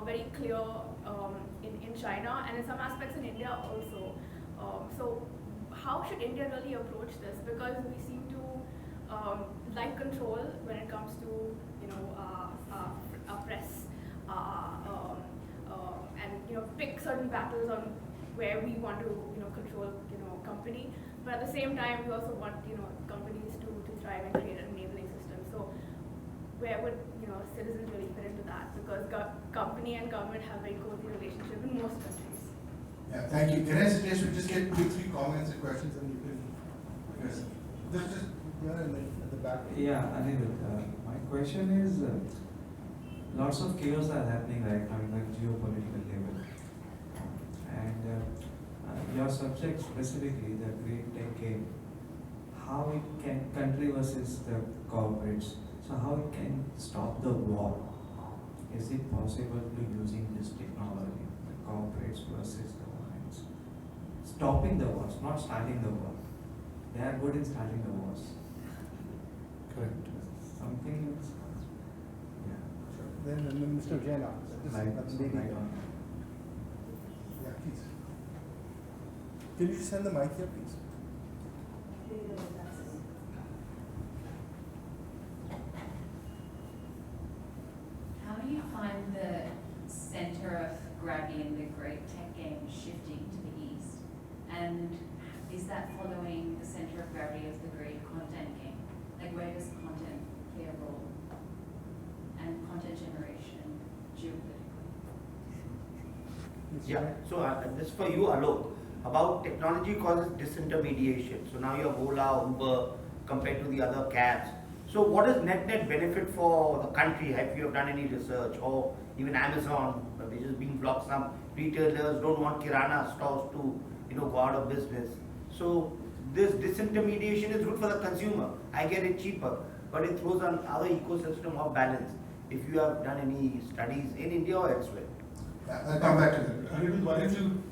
very clear in China and in some aspects in India also. So how should India really approach this? Because we seem to like control when it comes to press and pick certain battles on where we want to control company, but at the same time we also want companies to thrive and create an enabling system. So where would citizens really fit into that? Because company and government have very cozy relationship in most countries. Yeah, thank you. Can I suggest we just get 2-3 comments and questions and you can address them? Just at the back. Yeah, Anirudh, my question is, lots of chaos are happening right now in the geopolitical level. And your subject specifically, the great tech game, how it can, country versus the corporates, so how it can stop the war. Is it possible to using this technology, the corporates versus the governments? Stopping the wars, not starting the war. They are good in starting the wars. Correct. Something else. Yeah. Then Mr. Jain, Right on. Yeah, please. Can you just send the mic here, please? How do you find the center of gravity in the great tech game shifting to the east? And is that following the center of gravity of the great content game? Like, where does content play a role? And content generation geopolitically? Yeah, so this for you, Alok, about technology causes disintermediation. So now you have Ola, Uber compared to the other cabs. So what is net benefit for the country? Have you done any research? Or even Amazon, which is being blocked, some retailers don't want Kirana stores to go out of business. So this disintermediation is good for the consumer. I get it cheaper, but it throws on other ecosystem of balance. If you have done any studies in India or elsewhere. Yeah, I'll come back to that. Anirudh, why don't you?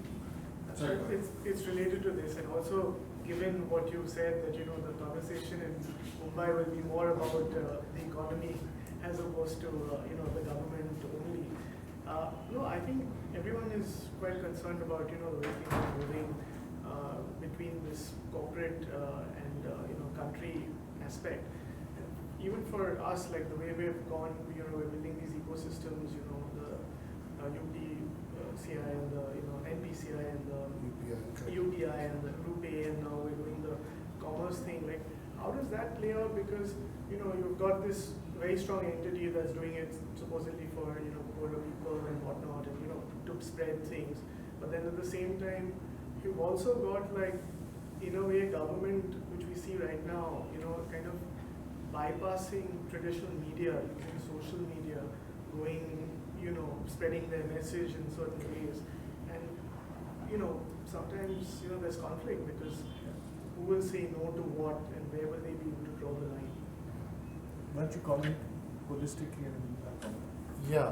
Sorry, go ahead. It's related to this, and also given what you said that the conversation in Mumbai will be more about the economy as opposed to the government only. No, I think everyone is quite concerned about the way things are moving between this corporate and country aspect. And even for us, like the way we've gone, we're building these ecosystems. The UPCI and the NPCI and the UPI and the RuPay, and now we're doing the commerce thing. Like, how does that play out? Because you've got this very strong entity that's doing it supposedly for poorer people and whatnot, and to spread things. But then at the same time, you've also got, like, in a way, government, which we see right now, kind of bypassing traditional media, using social media, going, spreading their message in certain ways. And, sometimes, there's conflict because who will say no to what and where will they be able to draw the line? Why don't you comment holistically and back on? Yeah,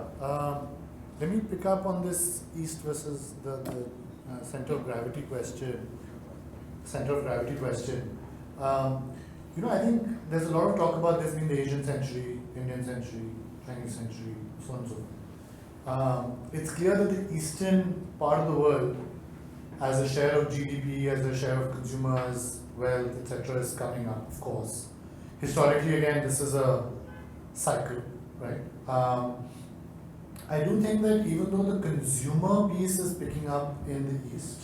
let me pick up on this East versus the center of gravity question. I think there's a lot of talk about this being the Asian century, Indian century, Chinese century, so on and so forth. It's clear that the eastern part of the world, as a share of GDP, as a share of consumers, wealth, etc., is coming up, of course. Historically, again, this is a cycle, right? I do think that even though the consumer piece is picking up in the East,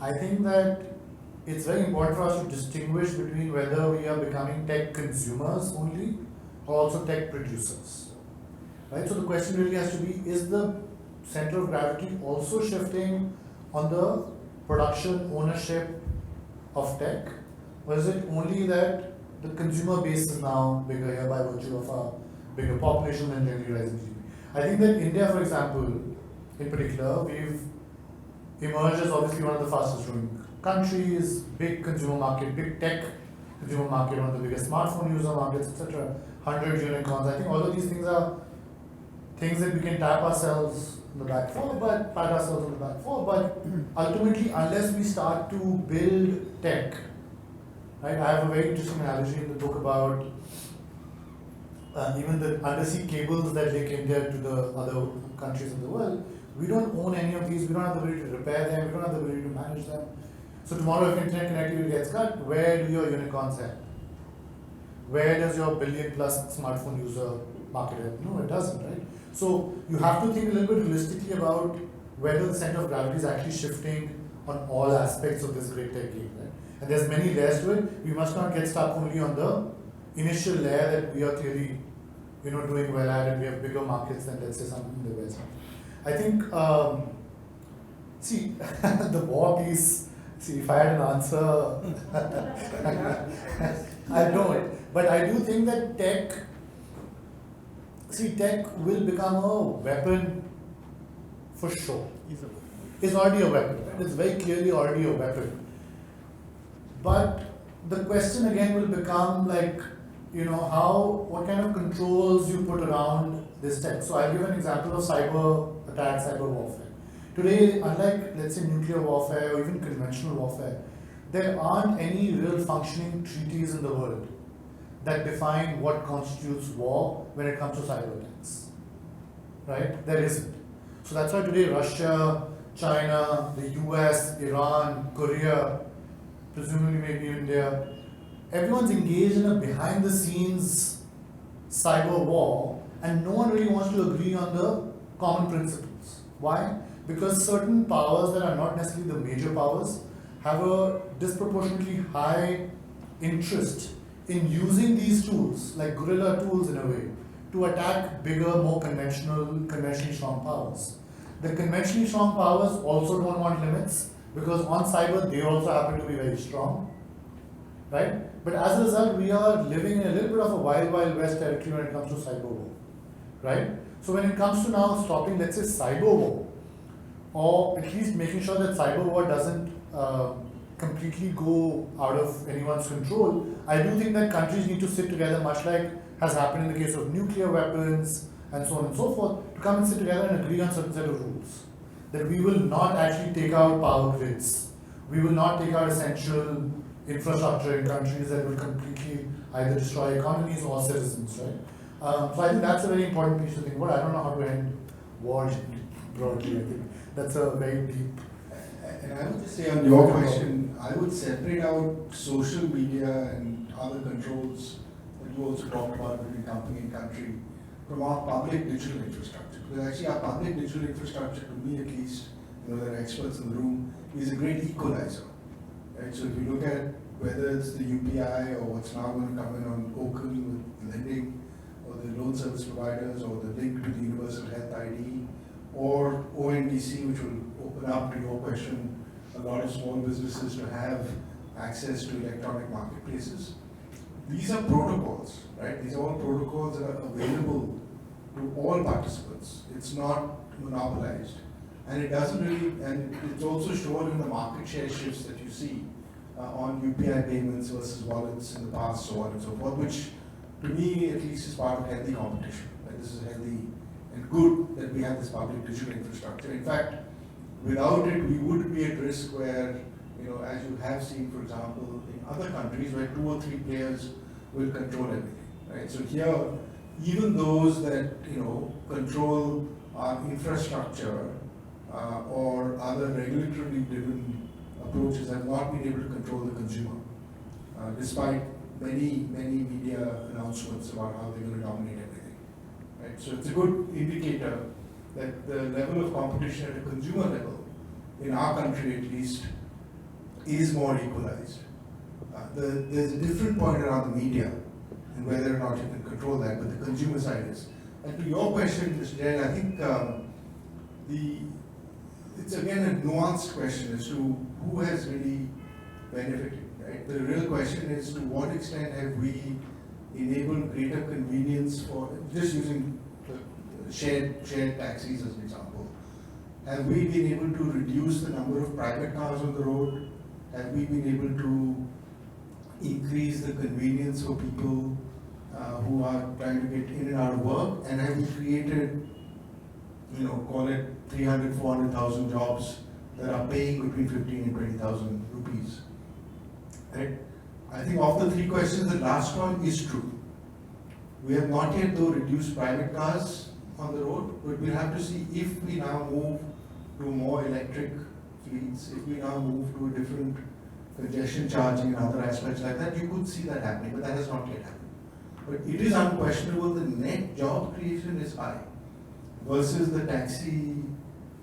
I think that it's very important for us to distinguish between whether we are becoming tech consumers only or also tech producers. Right? So the question really has to be, is the center of gravity also shifting on the production ownership of tech? Or is it only that the consumer base is now bigger here by virtue of a bigger population and generally rising GDP? I think that India, for example, in particular, we've emerged as obviously one of the fastest growing countries, big consumer market, big tech consumer market, one of the biggest smartphone user markets, etc. 100 unicorns. I think all of these things are things that we can tap ourselves on the back for, but pat ourselves on the back for. But ultimately, unless we start to build tech, right? I have a very interesting analogy in the book about even the undersea cables that link India to the other countries of the world. We don't own any of these. We don't have the ability to repair them. We don't have the ability to manage them. So tomorrow, if internet connectivity gets cut, where do your unicorns head? Where does your billion-plus smartphone user market head? No, it doesn't, right? So you have to think a little bit holistically about whether the center of gravity is actually shifting on all aspects of this great tech game, right? And there's many layers to it. We must not get stuck only on the initial layer that we are clearly, doing well at, and we have bigger markets than, let's say, something in the West. I think, the war piece. See, if I had an answer, I don't. But I do think that tech will become a weapon for sure. It's already a weapon. It's very clearly already a weapon. But the question again will become like, what kind of controls you put around this tech. So I'll give an example of cyber attacks, cyber warfare. Today, unlike, let's say, nuclear warfare or even conventional warfare, there aren't any real functioning treaties in the world that define what constitutes war when it comes to cyber attacks. Right? There isn't. So that's why today Russia, China, the US, Iran, Korea, presumably maybe India, everyone's engaged in a behind-the-scenes cyber war, and no one really wants to agree on the common principles. Why? Because certain powers that are not necessarily the major powers have a disproportionately high interest in using these tools, like guerrilla tools in a way, to attack bigger, more conventionally strong powers. The conventionally strong powers also don't want limits, because on cyber they also happen to be very strong, right? But as a result, we are living in a little bit of a wild, wild west territory when it comes to cyber war, right? So when it comes to now stopping, let's say, cyber war, or at least making sure that cyber war doesn't completely go out of anyone's control, I do think that countries need to sit together, much like has happened in the case of nuclear weapons and so on and so forth, to come and sit together and agree on certain set of rules. That we will not actually take out power grids. We will not take out essential infrastructure in countries that will completely either destroy economies or citizens, right? So I think that's a very important piece to think about. I don't know how to end war broadly. I think that's a very deep. And I would just say on your question, I would separate out social media and other controls that you also talked about between company and country from our public digital infrastructure. Because actually our public digital infrastructure, to me at least, there are experts in the room, is a great equalizer. Right? So if you look at whether it's the UPI or what's now going to come in on Open with lending, or the loan service providers, or the link to the Universal Health ID, or ONDC, which will open up, to your question, a lot of small businesses to have access to electronic marketplaces. These are protocols, right? These are all protocols that are available to all participants. It's not monopolized. And it doesn't really, and it's also shown in the market share shifts that you see on UPI payments versus wallets in the past, so on and so forth, which to me at least, is part of healthy competition. Right? This is healthy and good that we have this public digital infrastructure. In fact, without it, we would be at risk where, as you have seen, for example, in other countries where 2 or 3 players will control everything. Right? So here, even those that control our infrastructure or other regulatory driven approaches have not been able to control the consumer, despite many media announcements about how they're going to dominate everything. Right? So it's a good indicator that the level of competition at a consumer level, in our country at least, is more equalized. There's a different point around the media and whether or not you can control that, but the consumer side is. And to your question, Mr. Jain, I think it's again a nuanced question as to who has really benefited. Right? The real question is, to what extent have we enabled greater convenience for, just using shared taxis as an example. Have we been able to reduce the number of private cars on the road? Have we been able to increase the convenience for people who are trying to get in and out of work? And have we created, call it 300, 400,000 jobs that are paying between 15 and 20,000 rupees? Right? I think of the 3 questions, the last one is true. We have not yet though reduced private cars on the road, but we'll have to see if we now move to more electric fleets, if we now move to a different congestion charging and other aspects like that, you could see that happening, but that has not yet happened. But it is unquestionable the net job creation is high versus the taxi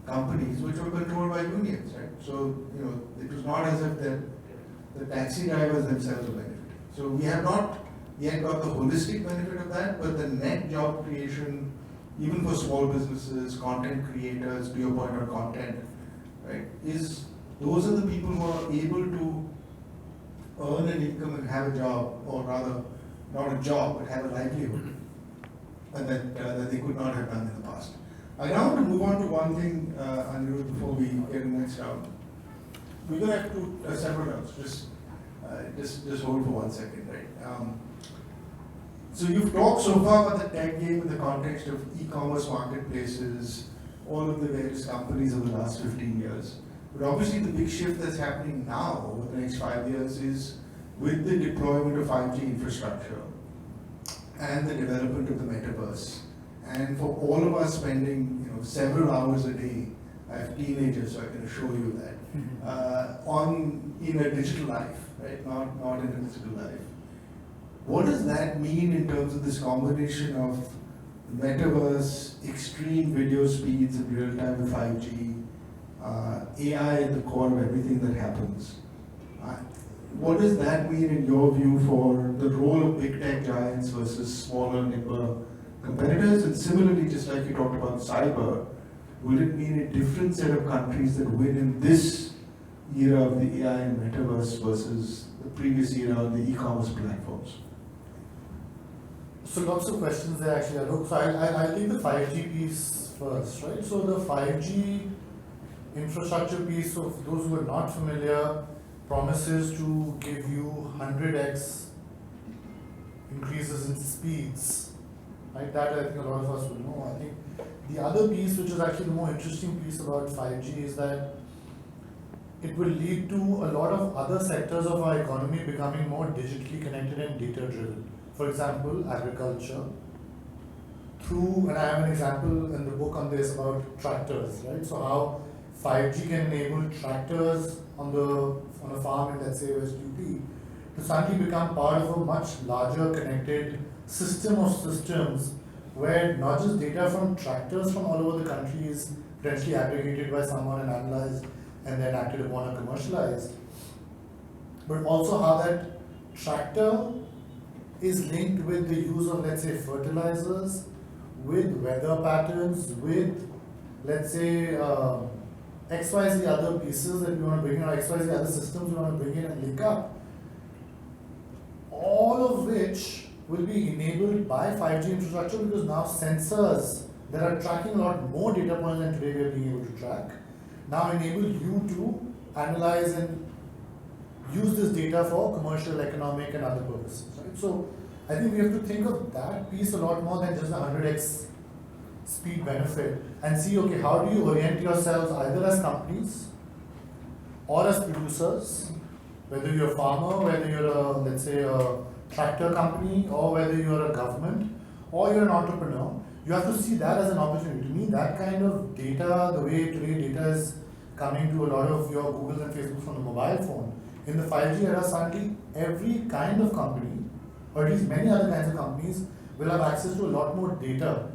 companies which were controlled by unions, right? So, it was not as if the taxi drivers themselves were benefiting. So we have not yet got the holistic benefit of that, but the net job creation, even for small businesses, content creators, to your point on content, right, those are the people who are able to earn an income and have a job, or rather, not a job, but have a livelihood, and that they could not have done in the past. I now want to move on to one thing, Anirudh, before we get in the next round. We're going to have several rounds. Just hold for 1 second, right? So you've talked so far about the tech game in the context of e-commerce marketplaces, all of the various companies over the last 15 years. But obviously the big shift that's happening now over the next 5 years is with the deployment of 5G infrastructure and the development of the metaverse. And for all of us spending several hours a day, I have teenagers, so I can assure you that, in a digital life, right? Not in a physical life. What does that mean in terms of this combination of metaverse, extreme video speeds in real time with 5G, AI at the core of everything that happens? What does that mean in your view for the role of big tech giants versus smaller, nimble competitors? And similarly, just like you talked about cyber, will it mean a different set of countries that win in this era of the AI and metaverse versus the previous era of the e-commerce platforms? So lots of questions there actually, Alok. So I'll take the 5G piece first, right? So the 5G infrastructure piece, so for those who are not familiar, promises to give you 100x increases in speeds, right? That I think a lot of us will know. I think the other piece, which is actually the more interesting piece about 5G, is that it will lead to a lot of other sectors of our economy becoming more digitally connected and data driven. For example, agriculture. And I have an example in the book on this about tractors, right? So how 5G can enable tractors on a farm in, let's say, West UP to suddenly become part of a much larger connected system of systems where not just data from tractors from all over the country is potentially aggregated by someone and analyzed and then acted upon or commercialized, but also how that tractor is linked with the use of, let's say, fertilizers, with weather patterns, with, let's say, XYZ other pieces that we want to bring in, or XYZ other systems we want to bring in and link up, all of which will be enabled by 5G infrastructure, because now sensors that are tracking a lot more data points than today we are being able to track, now enable you to analyze and use this data for commercial, economic and other purposes. Right? So I think we have to think of that piece a lot more than just the 100x speed benefit and see, okay, how do you orient yourselves either as companies or as producers, whether you're a farmer, whether you're a, let's say, a tractor company, or whether you're a government, or you're an entrepreneur. You have to see that as an opportunity. To me, that kind of data, the way today data is coming to a lot of your Googles and Facebooks from the mobile phone, in the 5G era, suddenly every kind of company, or at least many other kinds of companies, will have access to a lot more data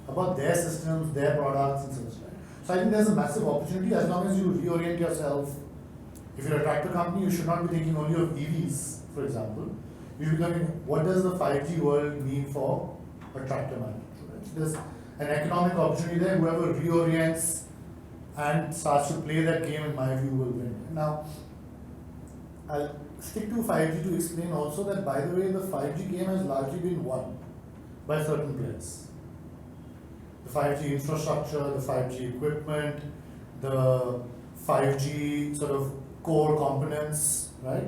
about their systems, their products, and such. So I think there's a massive opportunity as long as you reorient yourself. If you're a tractor company, you should not be thinking only of EVs, for example. You should be thinking, what does the 5G world mean for a tractor manufacturer? Right? So there's an economic opportunity there. Whoever reorients and starts to play that game, in my view, will win. Now, I'll stick to 5G to explain also that, by the way, the 5G game has largely been won by certain players. The 5G infrastructure, the 5G equipment, the 5G sort of core components, right?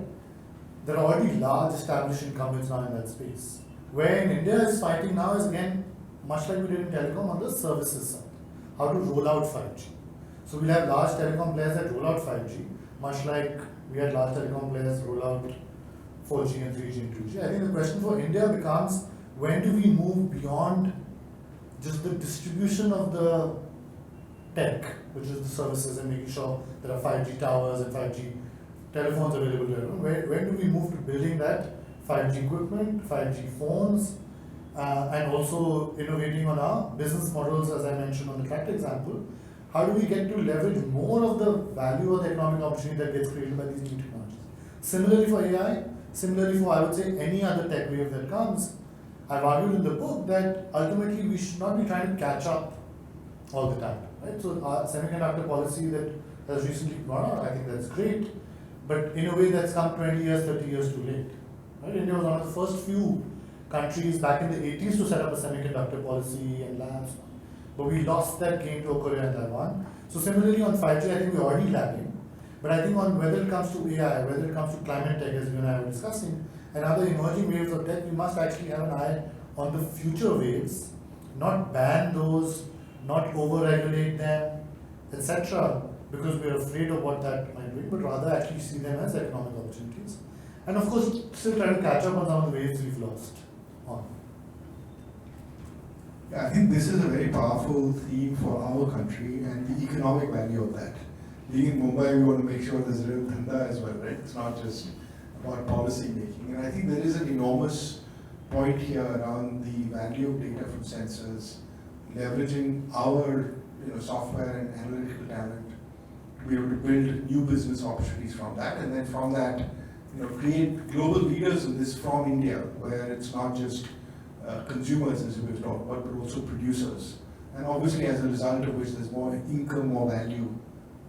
There are already large established incumbents now in that space. Where in India is fighting now is, again, much like we did in telecom, on the services side. How to roll out 5G. So we'll have large telecom players that roll out 5G, much like we had large telecom players roll out 4G and 3G and 2G. I think the question for India becomes, when do we move beyond just the distribution of the tech, which is the services, and making sure there are 5G towers and 5G telephones available to everyone. When do we move to building that 5G equipment, 5G phones, and also innovating on our business models, as I mentioned on the tractor example? How do we get to leverage more of the value or the economic opportunity that gets created by these new technologies? Similarly for AI, similarly for, I would say, any other tech wave that comes, I've argued in the book that ultimately we should not be trying to catch up all the time. Right? So our semiconductor policy that has recently gone out, I think that's great, but in a way that's come 20 years, 30 years too late. Right? India was one of the first few countries back in the 80s to set up a semiconductor policy and labs, but we lost that game to Korea and Taiwan. So similarly on 5G, I think we're already lagging, but I think on whether it comes to AI, whether it comes to climate tech, as you and I were discussing, and other emerging waves of tech, we must actually have an eye on the future waves, not ban those, not over-regulate them, etc., because we're afraid of what that might bring, but rather actually see them as economic opportunities. And of course, still try to catch up on some of the waves we've lost on. Yeah, I think this is a very powerful theme for our country and the economic value of that. Being in Mumbai, we want to make sure there's real dhanda as well, right? It's not just about policy making. And I think there is an enormous point here around the value of data from sensors, leveraging our software and analytical talent to be able to build new business opportunities from that, and then from that, create global leaders in this from India, where it's not just consumers, as we've talked about, but also producers. And obviously, as a result of which, there's more income, more value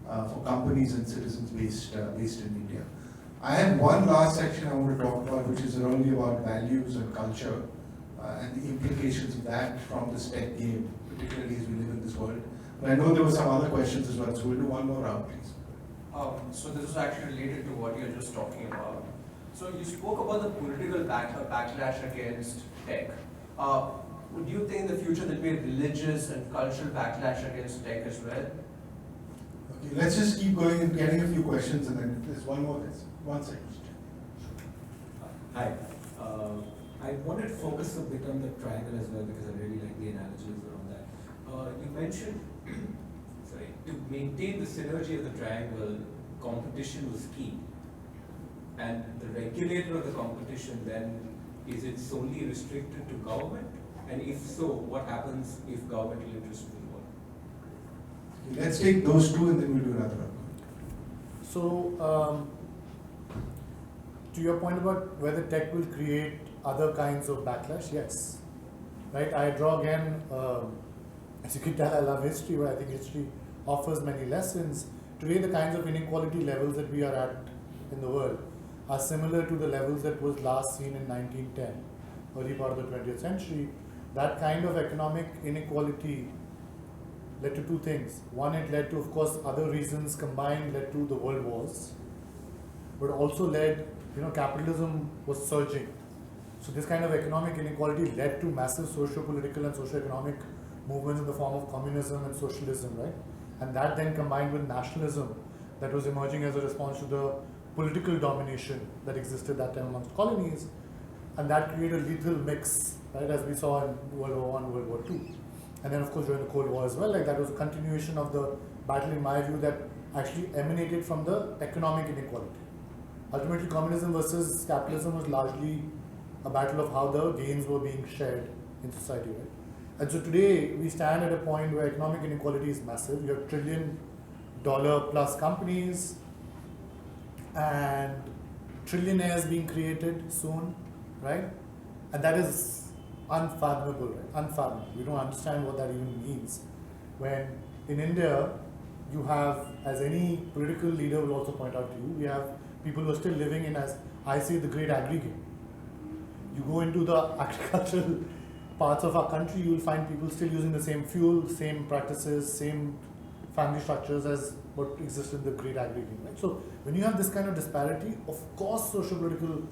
for companies and citizens based in India. I have one last section I want to talk about, which is only about values and culture and the implications of that from this tech game, particularly as we live in this world. But I know there were some other questions as well, so we'll do one more round, please. So this is actually related to what you're just talking about. So you spoke about the political backlash against tech. Would you think in the future there'll be a religious and cultural backlash against tech as well? Okay, let's just keep going and getting a few questions, and then there's one more. One second. Hi. I wanted to focus a bit on the triangle as well because I really like the analogies around that. You mentioned, sorry, to maintain the synergy of the triangle, competition was key. And the regulator of the competition then, is it solely restricted to government? And if so, what happens if governmental interest is involved? Let's take those two and then we'll do another one. So, to your point about whether tech will create other kinds of backlash, yes. Right? I draw again, as you can tell, I love history, but I think history offers many lessons. Today, the kinds of inequality levels that we are at in the world are similar to the levels that was last seen in 1910, early part of the 20th century. That kind of economic inequality led to two things. One, it led to, of course, other reasons combined led to the world wars, but also led, capitalism was surging. So this kind of economic inequality led to massive socio-political and socio-economic movements in the form of communism and socialism, right? And that then combined with nationalism that was emerging as a response to the political domination that existed that time amongst colonies, and that created a lethal mix, right, as we saw in World War I, World War II. And then of course during the Cold War as well, like that was a continuation of the battle in my view that actually emanated from the economic inequality. Ultimately communism versus capitalism was largely a battle of how the gains were being shared in society, right? And so today we stand at a point where economic inequality is massive. You have $1 trillion+ companies and trillionaires being created soon, right? And that is unfathomable, right? Unfathomable. We don't understand what that even means. When in India, you have, as any political leader will also point out to you, we have people who are still living in, as I say, the great aggregate. You go into the agricultural parts of our country, you will find people still using the same fuel, same practices, same family structures as what exists in the great aggregate, right? So when you have this kind of disparity, of course socio-political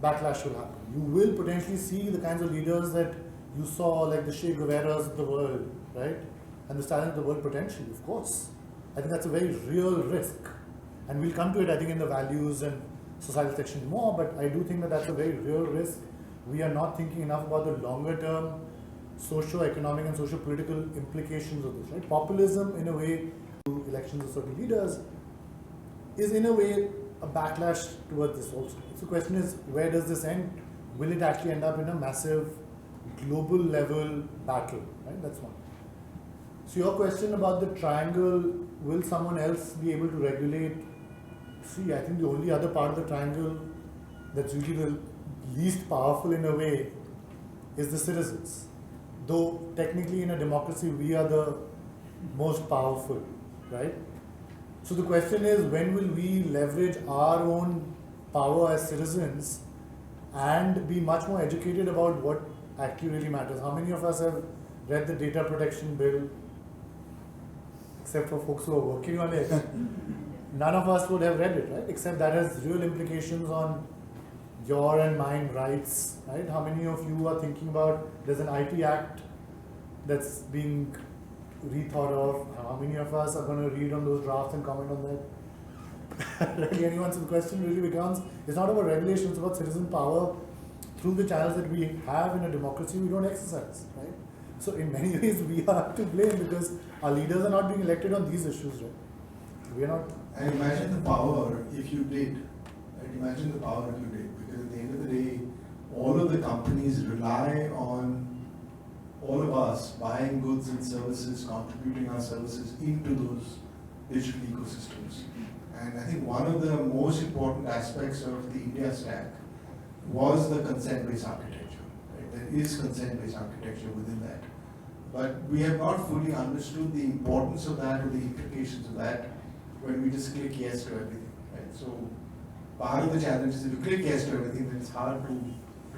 backlash will happen. You will potentially see the kinds of leaders that you saw, like the Che Guevaras of the world, right? And the Stalins of the world potentially, of course. I think that's a very real risk. And we'll come to it, I think, in the values and societal section more, but I do think that that's a very real risk. We are not thinking enough about the longer term socio-economic and socio-political implications of this, right? Populism, in a way, to elections of certain leaders, is in a way a backlash towards this also. So the question is, where does this end? Will it actually end up in a massive global level battle, right? That's one. So your question about the triangle, will someone else be able to regulate? See, I think the only other part of the triangle that's usually the least powerful in a way is the citizens. Though technically in a democracy we are the most powerful, right? So the question is, when will we leverage our own power as citizens and be much more educated about what actually really matters? How many of us have read the data protection bill? Except for folks who are working on it. None of us would have read it, right? Except that has real implications on your and mine rights, right? How many of you are thinking about, there's an IT Act that's being rethought of? How many of us are going to read on those drafts and comment on that? Really, anyone? So the question really becomes, it's not about regulation, it's about citizen power through the channels that we have in a democracy we don't exercise, right? So in many ways we are to blame because our leaders are not being elected on these issues, right? We are not. And imagine the power if you did. Right? Imagine the power if you did. Because at the end of the day, all of the companies rely on all of us buying goods and services, contributing our services into those digital ecosystems. And I think one of the most important aspects of the India stack was the consent-based architecture. Right? There is consent-based architecture within that. But we have not fully understood the importance of that or the implications of that when we just click yes to everything. Right? So part of the challenge is if you click yes to everything, then it's hard to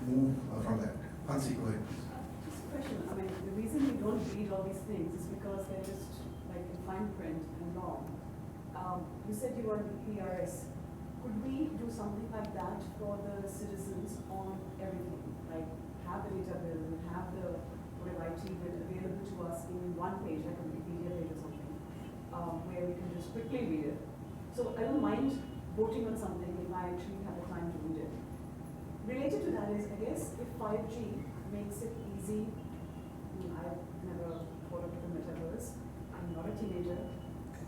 move from that. Hansi, go ahead. Just a question. I mean, the reason we don't read all these things is because they're just like in fine print and long. You said you were in the PRS. Could we do something like that for the citizens on everything? Like have the data bill and have the whatever IT bill available to us in one page, like a Wikipedia page or something, where we can just quickly read it. So I don't mind voting on something if I actually have the time to read it. Related to that is, I guess, if 5G makes it easy, I mean, I've never thought of the metaverse, I'm not a teenager,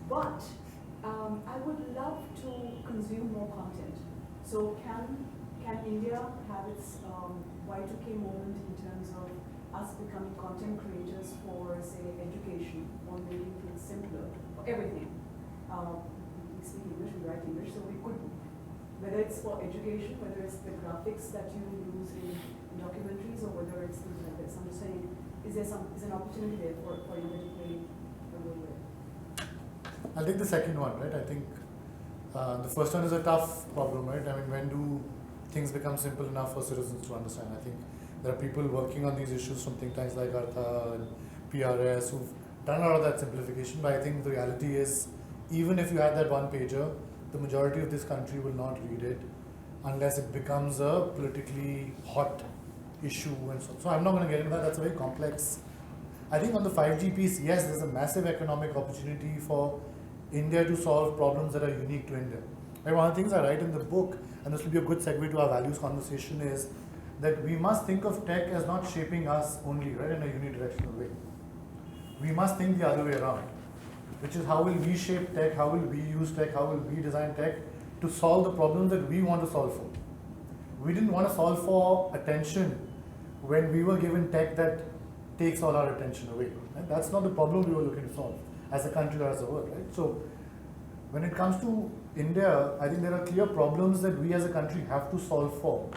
but I would love to consume more content. So can India have its Y2K moment in terms of us becoming content creators for, say, education or making things simpler for everything? We speak English, we write English, so we could, whether it's for education, whether it's the graphics that you use in documentaries, or whether it's things like this. I'm just saying, is an opportunity there for India to play a role there? I'll take the second one, right? I think the first one is a tough problem, right? I mean, when do things become simple enough for citizens to understand? I think there are people working on these issues from think tanks like Artha and PRS who've done a lot of that simplification, but I think the reality is, even if you had that one pager, the majority of this country will not read it. unless it becomes a politically hot issue and so on. So I'm not going to get into that, that's a very complex. I think on the 5G piece, yes, there's a massive economic opportunity for India to solve problems that are unique to India. And one of the things I write in the book, and this will be a good segue to our values conversation, is that we must think of tech as not shaping us only, right, in a unidirectional way. We must think the other way around, which is how will we shape tech, how will we use tech, how will we design tech to solve the problems that we want to solve for. We didn't want to solve for attention when we were given tech that takes all our attention away. Right? That's not the problem we were looking to solve as a country or as a world, right? So when it comes to India, I think there are clear problems that we as a country have to solve for.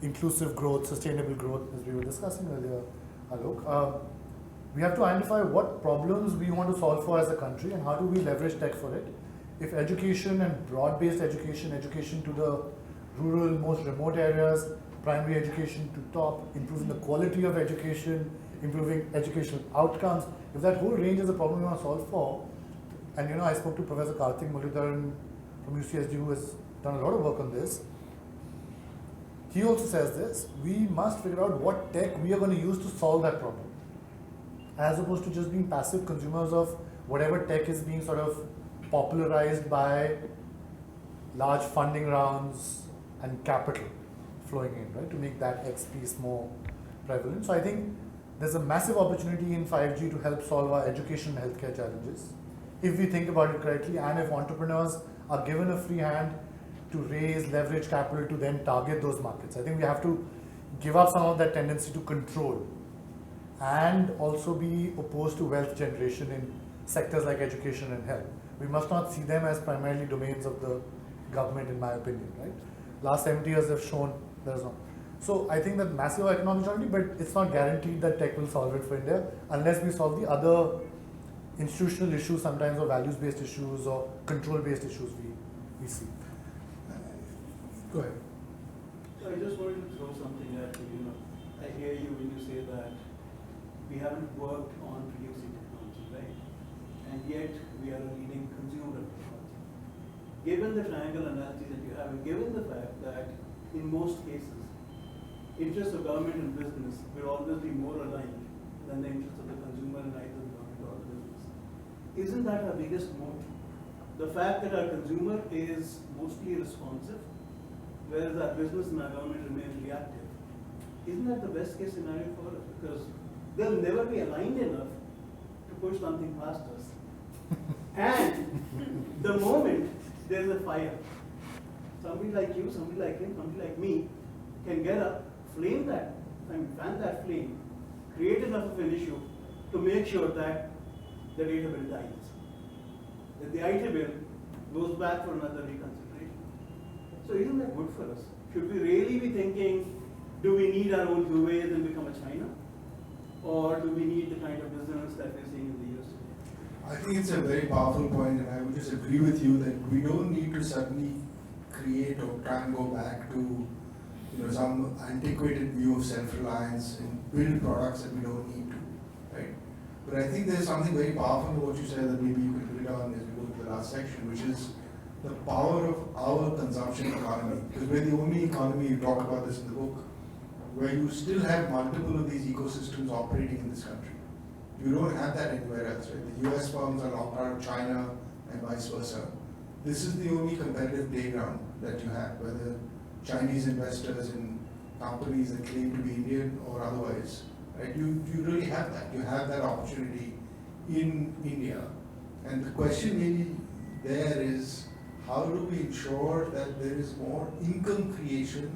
Inclusive growth, sustainable growth, as we were discussing earlier, Alok. We have to identify what problems we want to solve for as a country and how do we leverage tech for it. If education and broad-based education, education to the rural, most remote areas, primary education to top, improving the quality of education, improving educational outcomes, if that whole range is a problem we want to solve for, and I spoke to Professor Karthik Muralidharan from UCSD who has done a lot of work on this. He also says this, we must figure out what tech we are going to use to solve that problem, as opposed to just being passive consumers of whatever tech is being sort of popularized by large funding rounds and capital flowing in, right, to make that X piece more prevalent. So I think there's a massive opportunity in 5G to help solve our education and healthcare challenges, if we think about it correctly, and if entrepreneurs are given a free hand to raise, leverage capital to then target those markets. I think we have to give up some of that tendency to control and also be opposed to wealth generation in sectors like education and health. We must not see them as primarily domains of the government, in my opinion, right? Last 70 years have shown there's not. So I think that massive economic opportunity, but it's not guaranteed that tech will solve it for India unless we solve the other institutional issues, sometimes, or values-based issues or control-based issues we see. Go ahead. So I just wanted to throw something at you. I hear you when you say that we haven't worked on producing technology, right? And yet we are a leading consumer of technology. Given the triangle analogy that you have, and given the fact that in most cases, interests of government and business will always be more aligned than the interests of the consumer and either the government or the business. Isn't that our biggest moat? The fact that our consumer is mostly responsive, whereas our business and our government remain reactive. Isn't that the best case scenario for us? Because they'll never be aligned enough to push something past us. And the moment there's a fire, somebody like you, somebody like him, somebody like me can get up, fan that flame, create enough of an issue to make sure that the data bill dies. That the IT bill goes back for another reconsideration. So isn't that good for us? Should we really be thinking, do we need our own Huawei and become a China? Or do we need the kind of business that we're seeing in the US today? I think it's a very powerful point, and I would just agree with you that we don't need to suddenly create or try and go back to some antiquated view of self-reliance and build products that we don't need to, right? But I think there's something very powerful in what you said that maybe you can build on as we go to the last section, which is the power of our consumption economy. Because we're the only economy, you talk about this in the book, where you still have multiple of these ecosystems operating in this country. You don't have that anywhere else, right? The US firms are locked out of China and vice versa. This is the only competitive playground that you have, whether Chinese investors in companies that claim to be Indian or otherwise, right? You really have that. You have that opportunity in India. And the question really there is, how do we ensure that there is more income creation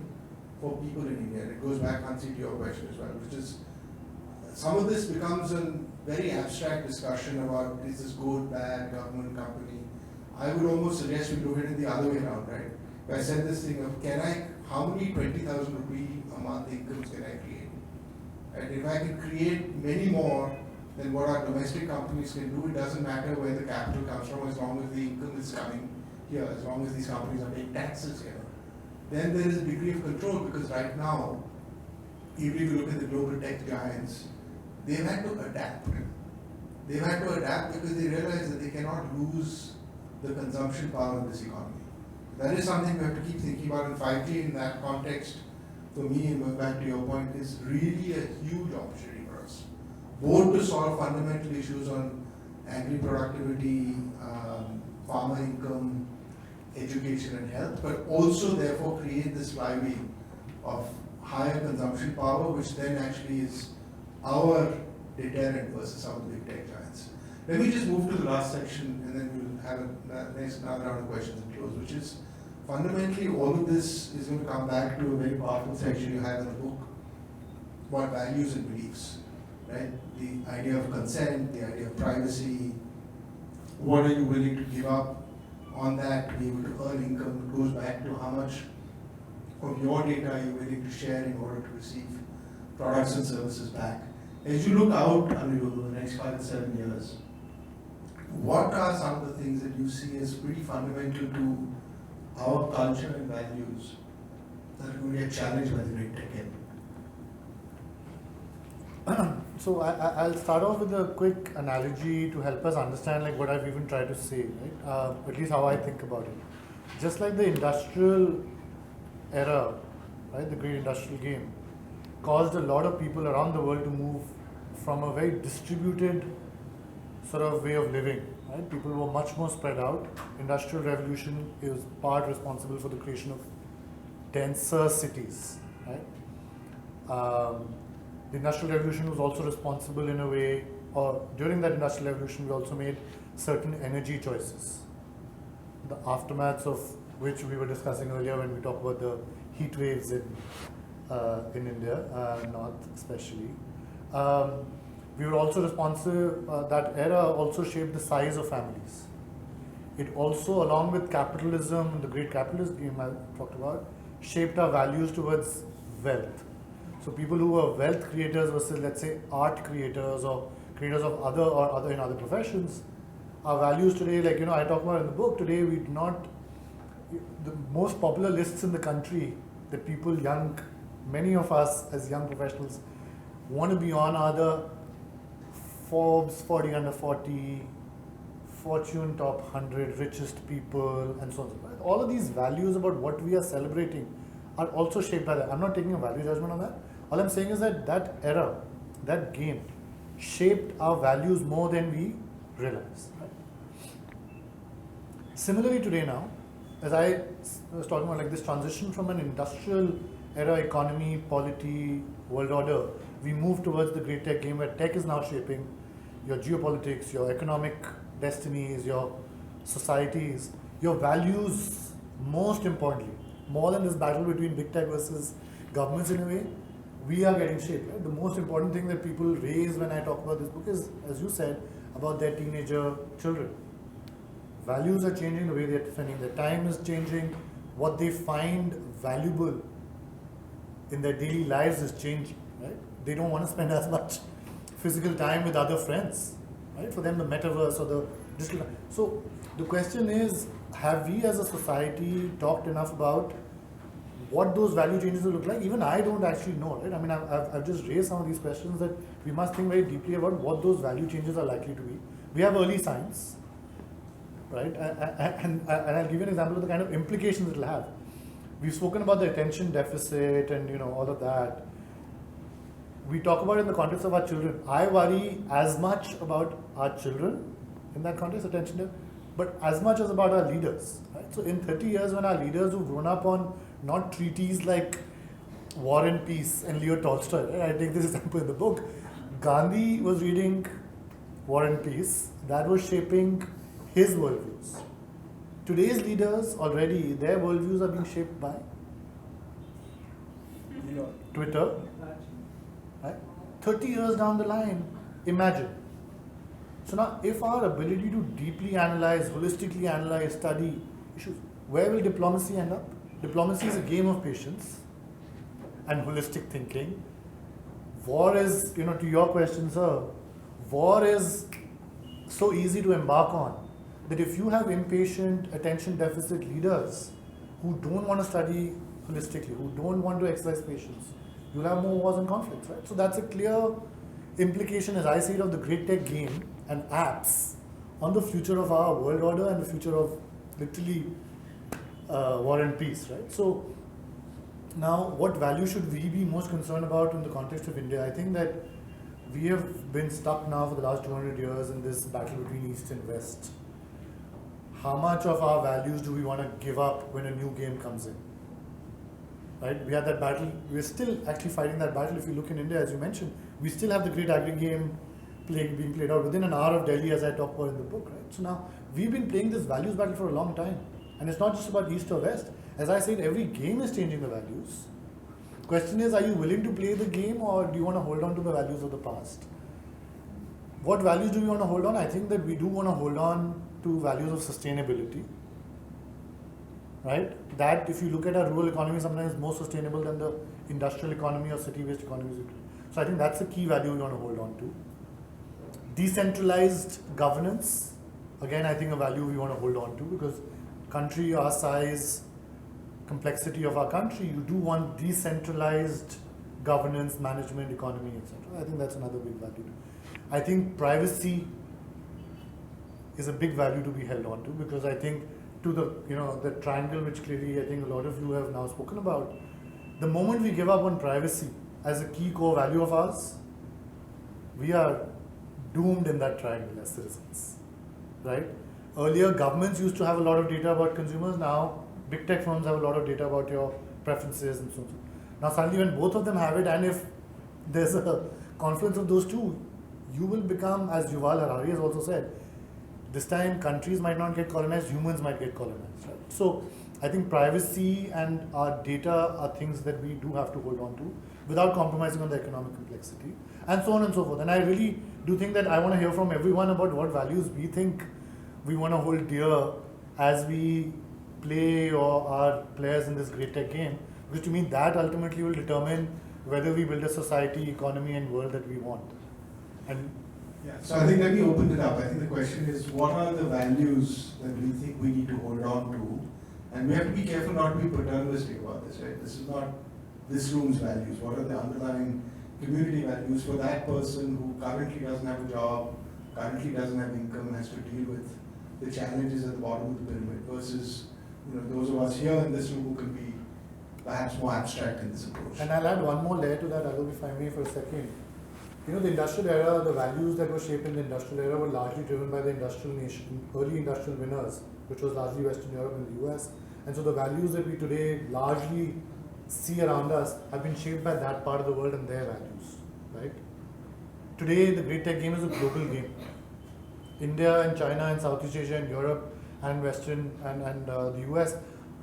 for people in India? And it goes back, Hansi, to your question as well, which is, some of this becomes a very abstract discussion about is this good, bad, government, company. I would almost suggest we look at it the other way around, right? If I said this thing of, how many 20,000 rupee a month incomes can I create? And if I can create many more than what our domestic companies can do, it doesn't matter where the capital comes from, as long as the income is coming here, as long as these companies are paying taxes here. Then there is a degree of control, because right now, even if you look at the global tech giants, they've had to adapt. They've had to adapt because they realize that they cannot lose the consumption power of this economy. That is something we have to keep thinking about, and 5G in that context, for me, and going back to your point, is really a huge opportunity for us. Both to solve fundamental issues on agri-productivity, farmer income, education and health, but also therefore create this flywheel of higher consumption power, which then actually is our deterrent versus some of the big tech giants. Let me just move to the last section, and then we'll have another round of questions and close, which is fundamentally all of this is going to come back to a very powerful section you have in the book, what values and beliefs, right? The idea of consent, the idea of privacy, what are you willing to give up on that to be able to earn income. It goes back to how much of your data are you willing to share in order to receive products and services back. As you look out, Anirudh, over the next 5 to 7 years, what are some of the things that you see as pretty fundamental to our culture and values that are going to get challenged by the great tech end? So I'll start off with a quick analogy to help us understand like what I've even tried to say, right? At least how I think about it. Just like the industrial era, right, the great industrial game, caused a lot of people around the world to move from a very distributed sort of way of living, right? People were much more spread out. Industrial revolution is part responsible for the creation of denser cities, right? The Industrial Revolution was also responsible in a way, or during that Industrial Revolution, we also made certain energy choices. The aftermaths of which we were discussing earlier when we talked about the heat waves in India, North especially. We were also responsible, that era also shaped the size of families. It also, along with capitalism, the great capitalist game I talked about, shaped our values towards wealth. So people who were wealth creators versus, let's say, art creators or creators of other in other professions, our values today, like I talk about in the book today, we do not, the most popular lists in the country that people many of us as young professionals want to be on are the Forbes 40 under 40, Fortune top 100 richest people, and so on. Right? All of these values about what we are celebrating are also shaped by that. I'm not taking a value judgment on that. All I'm saying is that that era, that game, shaped our values more than we realize. Right? Similarly today now, as I was talking about like this transition from an industrial era economy, polity, world order, we move towards the great tech game where tech is now shaping your geopolitics, your economic destinies, your societies, your values, most importantly, more than this battle between big tech versus governments in a way, we are getting shaped. Right? The most important thing that people raise when I talk about this book is, as you said, about their teenager children. Values are changing, the way they're spending their time is changing, what they find valuable in their daily lives is changing. Right? They don't want to spend as much physical time with other friends. Right? For them, the metaverse or the digital. So the question is, have we as a society talked enough about what those value changes will look like? Even I don't actually know, right? I mean, I've just raised some of these questions that we must think very deeply about what those value changes are likely to be. We have early signs, right? And I'll give you an example of the kind of implications it will have. We've spoken about the attention deficit and all of that. We talk about it in the context of our children. I worry as much about our children in that context, attention deficit, but as much as about our leaders. Right? So in 30 years, when our leaders who've grown up on not treaties like War and Peace and Leo Tolstoy, right? I take this example in the book. Gandhi was reading War and Peace. That was shaping his worldviews. Today's leaders already, their worldviews are being shaped by Twitter. Right? 30 years down the line, imagine. So now, if our ability to deeply analyze, holistically analyze, study issues, where will diplomacy end up? Diplomacy is a game of patience and holistic thinking. War is, to your question, sir, war is so easy to embark on that if you have impatient, attention deficit leaders who don't want to study holistically, who don't want to exercise patience, you'll have more wars and conflicts, right? So that's a clear implication, as I see it, of the great tech game and apps on the future of our world order and the future of literally war and peace, right? So now, what value should we be most concerned about in the context of India? I think that we have been stuck now for the last 200 years in this battle between East and West. How much of our values do we want to give up when a new game comes in? Right? We had that battle, we're still actually fighting that battle. If you look in India, as you mentioned, we still have the great agri game being played out within an hour of Delhi, as I talk about in the book, right? So now, we've been playing this values battle for a long time. And it's not just about East or West. As I said, every game is changing the values. Question is, are you willing to play the game, or do you want to hold on to the values of the past? What values do we want to hold on? I think that we do want to hold on to values of sustainability. Right? That, if you look at our rural economy, sometimes is more sustainable than the industrial economy or city-based economies. So I think that's a key value we want to hold on to. Decentralized governance, again, I think a value we want to hold on to, because country our size, complexity of our country, you do want decentralized governance, management, economy, etc. I think that's another big value. I think privacy is a big value to be held on to, because I think to the triangle which clearly I think a lot of you have now spoken about, the moment we give up on privacy as a key core value of ours, we are doomed in that triangle as citizens, right? Earlier, governments used to have a lot of data about consumers. Now, big tech firms have a lot of data about your preferences and so on. Now, suddenly, when both of them have it, and if there's a confluence of those two, you will become, as Yuval Harari has also said, this time countries might not get colonized, humans might get colonized. Right? So, I think privacy and our data are things that we do have to hold on to without compromising on the economic complexity, and so on and so forth. And I really do think that I want to hear from everyone about what values we think we want to hold dear as we play or are players in this great tech game, because to me that ultimately will determine whether we build a society, economy and world that we want. And yeah, so I think let me open it up. I think the question is, what are the values that we think we need to hold on to? And we have to be careful not to be paternalistic about this, right? This is not this room's values. What are the underlying community values for that person who currently doesn't have a job, currently doesn't have income, has to deal with the challenges at the bottom of the pyramid, versus those of us here in this room who can be perhaps more abstract in this approach. And I'll add one more layer to that, Alok, if I may, for a second. The industrial era, the values that were shaped in the industrial era were largely driven by the industrial nation, early industrial winners, which was largely Western Europe and the US. And so the values that we today largely see around us have been shaped by that part of the world and their values, right? Today, the great tech game is a global game. India and China and Southeast Asia and Europe and Western and the US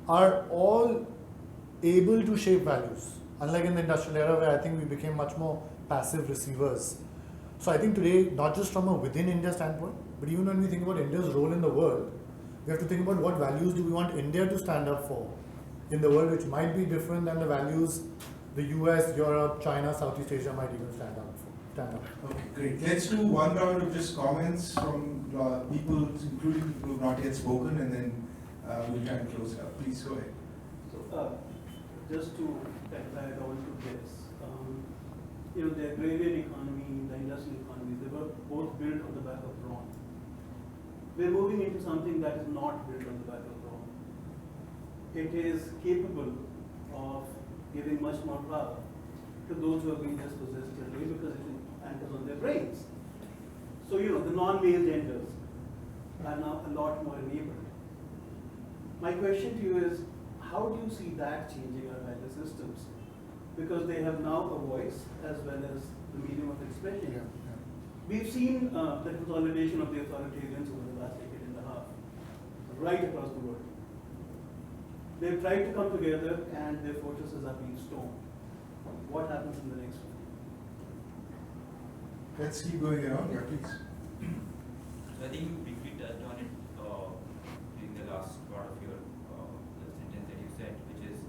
are all able to shape values, unlike in the industrial era where I think we became much more passive receivers. So I think today, not just from a within India standpoint, but even when we think about India's role in the world, we have to think about what values do we want India to stand up for in the world, which might be different than the values the US, Europe, China, Southeast Asia might even stand up for. Okay, great. Let's do one round of just comments from people, including people who have not yet spoken, and then we'll try and close it up. Please go ahead. So, just to add on to this, the agrarian economy, the industrial economy, they were both built on the back of brawn. We're moving into something that is not built on the back of brawn. It is capable of giving much more power to those who have been dispossessed today because it anchors on their brains. So, the non-male genders are now a lot more enabled. My question to you is, how do you see that changing our value systems? Because they have now a voice as well as the medium of expression. Yeah. We've seen the consolidation of the authoritarians over the last decade and a half, right across the world. They've tried to come together and their fortresses are being stormed. What happens in the next one? Let's keep going around. Yeah, please. So I think you briefly touched on it in the last part of your the sentence that you said, which is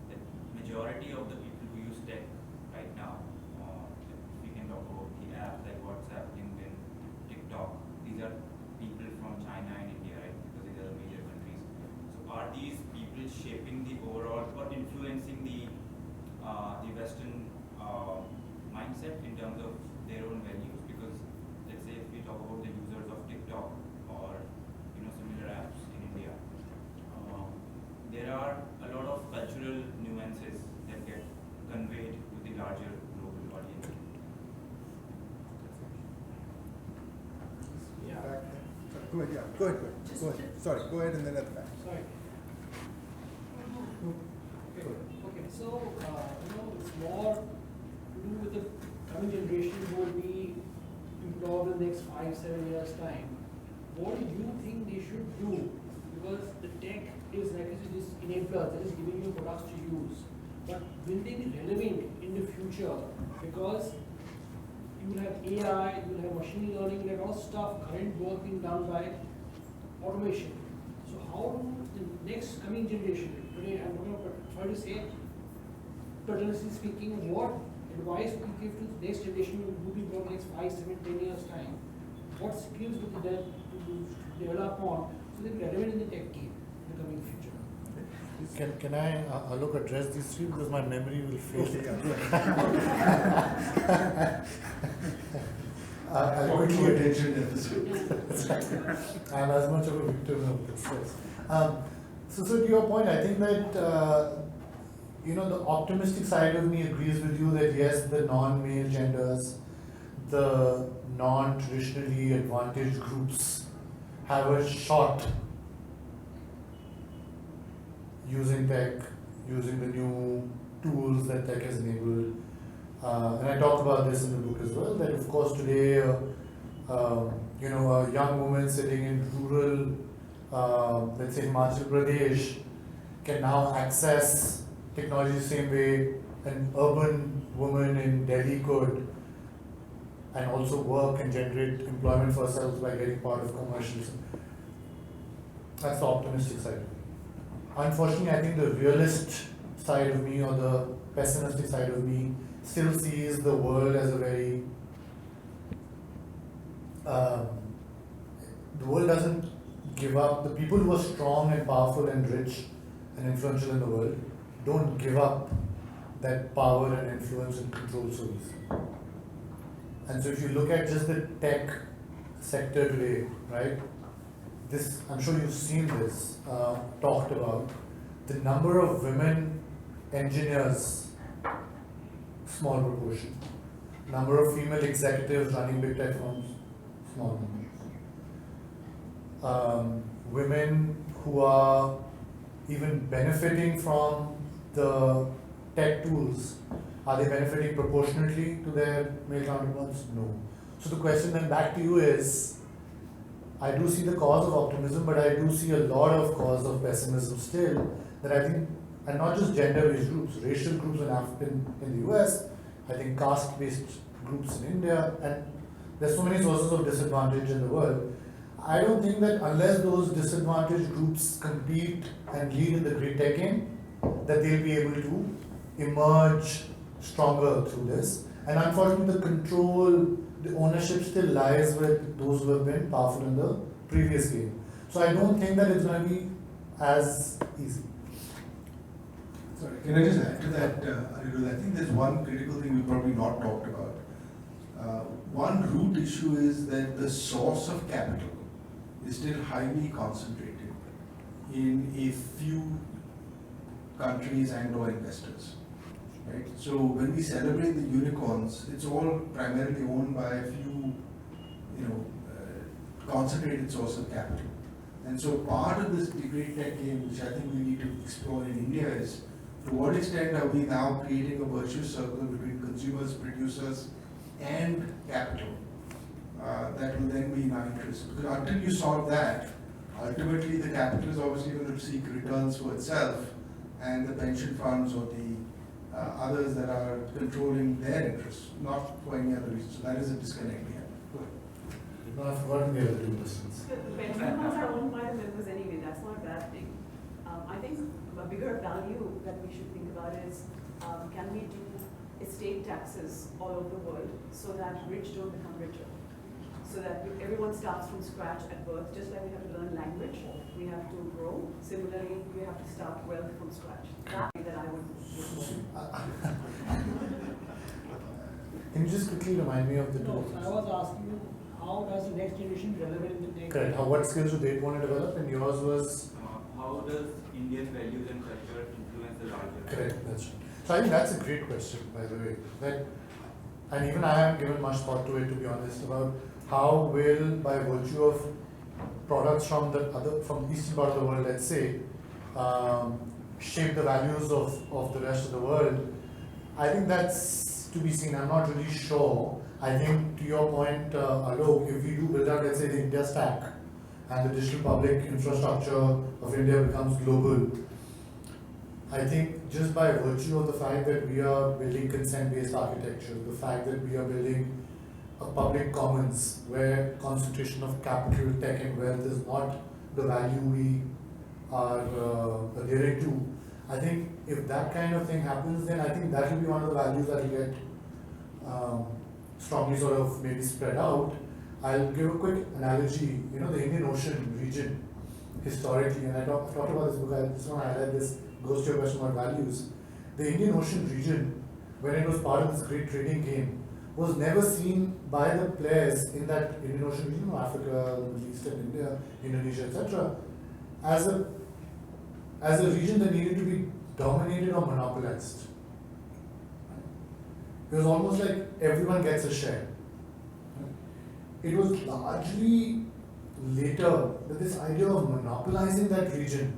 that majority of the people who use tech right now, we can talk about the apps like WhatsApp, LinkedIn, TikTok. These are people from China and India, right? Because these are the major countries. So are these people shaping the overall or influencing the Western mindset in terms of their own values? Because let's say if we talk about the users of TikTok or similar apps in India, there Go ahead, yeah, go ahead. Sorry, go ahead and then at the back. Sorry. Okay, so, it's more to do with the coming generation who will be employed in the next 5-7 years' time. What do you think they should do? Because the tech is like this enabler that is giving you products to use. But will they be relevant in the future? Because you will have AI, you will have machine learning, you will have all stuff, current work being done by automation. So how do the next coming generation, today I'm going to try to say, paternally speaking, what advice would you give to the next generation who will be born next 5, 7, 10 years time? What skills would they develop on so they be relevant in the tech game in the coming future? Can I, Alok, address these three because my memory will fail. I'll quickly attention deficit. I'm as much of a victim of this. Yes. So to your point, I think that the optimistic side of me agrees with you that yes, the non-male genders, the non-traditionally advantaged groups have a shot using tech, using the new tools that tech has enabled. And I talk about this in the book as well, that of course today, a young woman sitting in rural, let's say Himachal Pradesh, can now access technology the same way an urban woman in Delhi could, and also work and generate employment for herself by getting part of commercials. That's the optimistic side. Unfortunately, I think the realist side of me or the pessimistic side of me still sees the world as a very, the world doesn't give up. The people who are strong and powerful and rich and influential in the world don't give up that power and influence and control so easily. And so if you look at just the tech sector today, right, this, I'm sure you've seen this, talked about, the number of women engineers, small proportion. Number of female executives running big tech firms, small numbers. Women who are even benefiting from the tech tools, are they benefiting proportionately to their male counterparts? No. So the question then back to you is, I do see the cause of optimism, but I do see a lot of cause of pessimism still, that I think, and not just gender-based groups, racial groups in the US, I think caste-based groups in India, and there's so many sources of disadvantage in the world. I don't think that unless those disadvantaged groups compete and lead in the great tech game, that they'll be able to emerge stronger through this. And unfortunately, the control, the ownership still lies with those who have been powerful in the previous game. So I don't think that it's going to be as easy. Sorry, can I just add to that, Anirudh? I think there's one critical thing we've probably not talked about. One root issue is that the source of capital is still highly concentrated in a few countries and or investors. Right? So when we celebrate the unicorns, it's all primarily owned by a few, concentrated source of capital. And so part of this great tech game, which I think we need to explore in India, is to what extent are we now creating a virtuous circle between consumers, producers, and capital that will then be in our interest. Because until you solve that, ultimately the capital is obviously going to seek returns for itself, and the pension funds or the others that are controlling their interests, not for any other reason. So that is a disconnect we have. Go ahead. I've forgotten the other two questions. The pension funds are owned by the members anyway, that's not a bad thing. I think a bigger value that we should think about is, can we do estate taxes all over the world so that rich don't become richer? So that everyone starts from scratch at birth, just like we have to learn language, we have to grow. Similarly, we have to start wealth from scratch. That I would Can you just quickly remind me of the No, two? I was asking you, how does the next generation relevant in the tech? Correct. What skills do they want to develop? And yours was? How does Indian values and culture influence the larger? Correct, that's right. So I think that's a great question, by the way. And even I haven't given much thought to it, to be honest, about how will, by virtue of products from the eastern part of the world, let's say, shape the values of the rest of the world. I think that's to be seen. I'm not really sure. I think to your point, Alok, if we do build out, let's say, the India stack and the digital public infrastructure of India becomes global, I think just by virtue of the fact that we are building consent-based architecture, the fact that we are building a public commons where concentration of capital, tech and wealth is not the value we are adhering to, I think if that kind of thing happens, then I think that will be one of the values that will get strongly sort of maybe spread out. I'll give a quick analogy. You know, the Indian Ocean region historically, and I talked about this book, I just want to highlight this, goes to your question about values. The Indian Ocean region, when it was part of this great trading game, was never seen by the players in that Indian Ocean region, Africa, Middle East and India, Indonesia, etc., as a region that needed to be dominated or monopolized. It was almost like everyone gets a share. It was largely later that this idea of monopolizing that region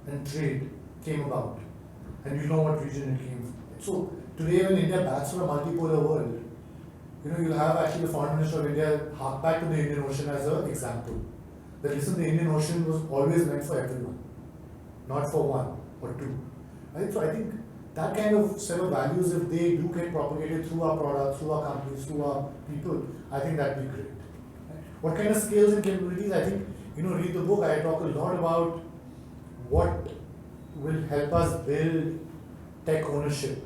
and trade came about. And you know what region it came from. So today when India bats for a multipolar world, you know, you'll have actually the Foreign Minister of India hark back to the Indian Ocean as an example. That listen, the Indian Ocean was always meant for everyone, not for one or two. Right? So I think that kind of set of values, if they do get propagated through our products, through our companies, through our people, I think that'd be great. What kind of skills and capabilities? I think, you know, read the book, I talk a lot about what will help us build tech ownership,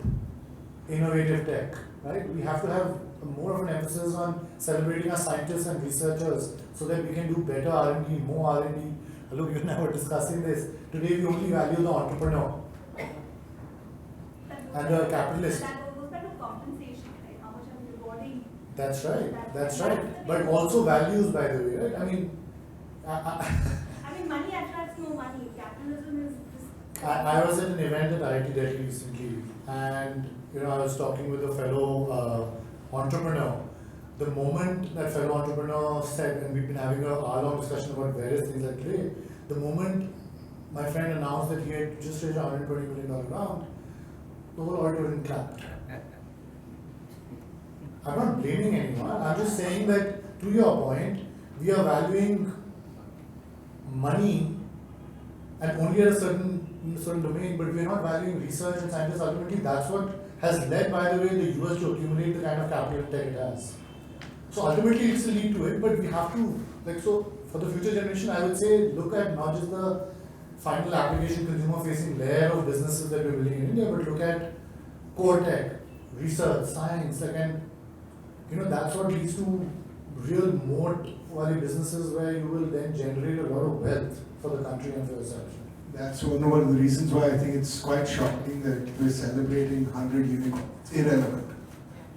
innovative tech, right? We have to have more of an emphasis on celebrating our scientists and researchers so that we can do better R&D, more R&D. Look, you and I were discussing this. Today we only value the entrepreneur and the capitalist. That goes back to compensation, right? How much I'm rewarding. That's right, that's right. But also values, by the way, right? I mean, I mean, money attracts no money. Capitalism is just. I was at an event at IIT Delhi recently, and you know, I was talking with a fellow entrepreneur. The moment that fellow entrepreneur said, and we've been having an hour-long discussion about various things like today, the moment my friend announced that he had just raised a $120 million round, the whole auditorium clapped. I'm not blaming anyone, I'm just saying that, to your point, we are valuing money and only at a certain domain, but we are not valuing research and scientists. Ultimately, that's what has led, by the way, the US to accumulate the kind of capital tech it has. So ultimately, it's a lead to it, but we have to, like, so for the future generation, I would say, look at not just the final application consumer-facing layer of businesses that we're building in India, but look at core tech, research, science, like, and you know, that's what leads to real moat-worthy businesses where you will then generate a lot of wealth for the country and for yourself. That's one of the reasons why I think it's quite shocking that we're celebrating 100 unicorns. It's irrelevant.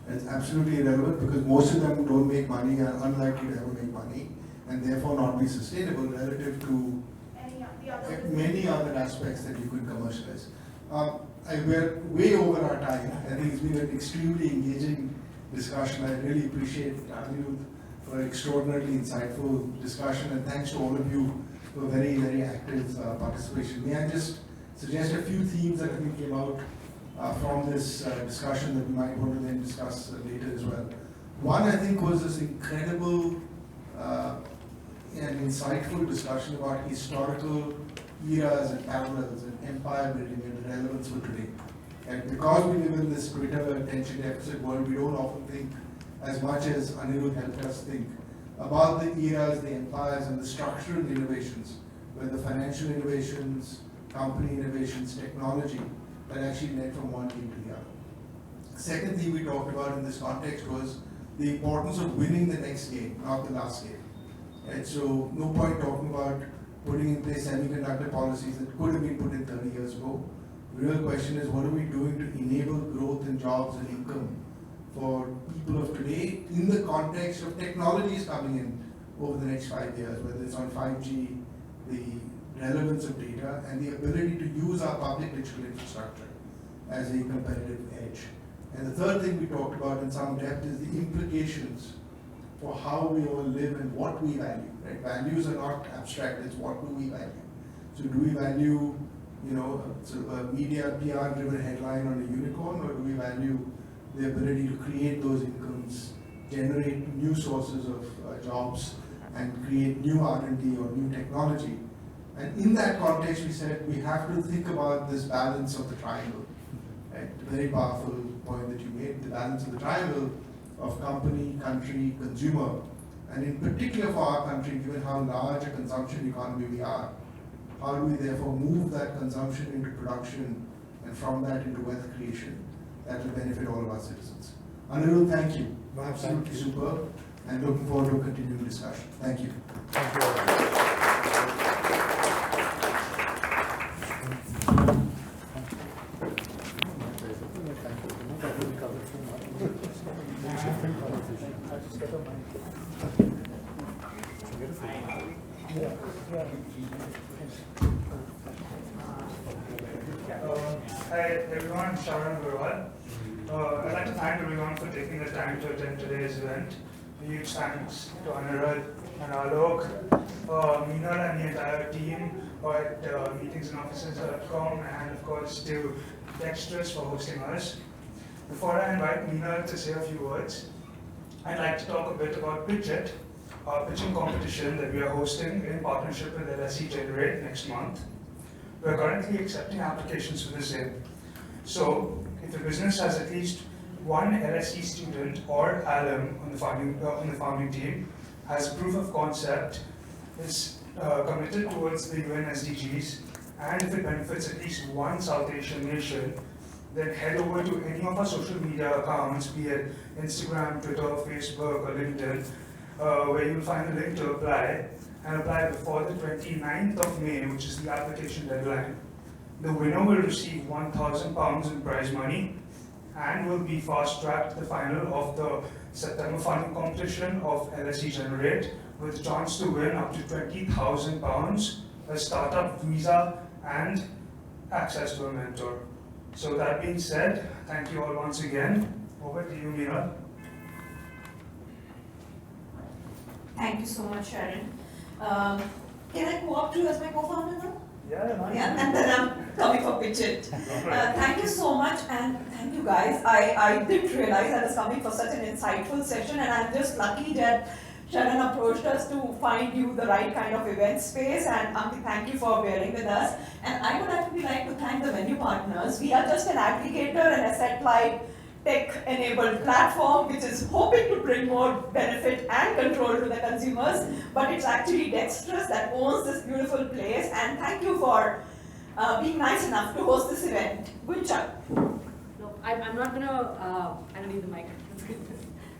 It's absolutely irrelevant because most of them don't make money, are unlikely to ever make money, and therefore not be sustainable relative to many other aspects that you could commercialize. We're way over our time. I think it's been an extremely engaging discussion. I really appreciate Anirudh for an extraordinarily insightful discussion, and thanks to all of you for very, very active participation. May I just suggest a few themes that I think came out from this discussion that we might want to then discuss later as well. One, I think, was this incredible and insightful discussion about historical eras and parallels and empire building and relevance for today. And because we live in this Twitter attention deficit world, we don't often think as much as Anirudh helped us think about the eras, the empires, and the structural innovations, whether financial innovations, company innovations, technology, that actually led from one game to the other. Second thing we talked about in this context was the importance of winning the next game, not the last game. Right? So no point talking about putting in place semiconductor policies that could have been put in 30 years ago. The real question is, what are we doing to enable growth in jobs and income for people of today in the context of technologies coming in over the next 5 years, whether it's on 5G, the relevance of data, and the ability to use our public digital infrastructure as a competitive edge. And the third thing we talked about in some depth is the implications for how we all live and what we value, right? Values are not abstract, it's what do we value. So do we value, sort of a media PR driven headline on a unicorn, or do we value the ability to create those incomes, generate new sources of jobs, and create new R&D or new technology? And in that context, we said we have to think about this balance of the triangle, right? A very powerful point that you made, the balance of the triangle of company, country, consumer, and in particular for our country, given how large a consumption economy we are, how do we therefore move that consumption into production and from that into wealth creation that will benefit all of our citizens? Anirudh, thank you. Absolutely superb, and looking forward to a continuing discussion. Thank you. Thank you. Hi everyone, Sharan Gurwal. I'd like to thank everyone for taking the time to attend today's event. Huge thanks to Anirudh and Alok, Meenal and the entire team at meetingsandoffices.com, and of course to Dextrus for hosting us. Before I invite Meenal to say a few words, I'd like to talk a bit about Pitch It, our pitching competition that we are hosting in partnership with LSE Generate next month. We are currently accepting applications for the same. So, if the business has at least one LSE student or alum on the founding team, has proof of concept, is committed towards the UN SDGs, and if it benefits at least one South Asian nation, then head over to any of our social media accounts, be it Instagram, Twitter, Facebook, or LinkedIn, where you'll find a link to apply, and apply before the 29th of May, which is the application deadline. The winner will receive £1,000 in prize money and will be fast-tracked to the final of the September funding competition of LSE Generate, with a chance to win up to £20,000, a startup visa, and access to a mentor. So that being said, thank you all once again. Over to you, Meera. Thank you so much, Sharon. Can I co-opt you as my co-founder now? Yeah, and then I'm coming for Pitch It. Thank you so much, and thank you guys. I didn't realize I was coming for such an insightful session, and I'm just lucky that Sharon approached us to find you the right kind of event space, and thank you for bearing with us. And I would actually like to thank the venue partners. We are just an aggregator and asset-light tech-enabled platform which is hoping to bring more benefit and control to the consumers, but it's actually Dextrus that owns this beautiful place, and thank you for being nice enough to host this event. Good job. No, I'm not gonna, I don't need the mic.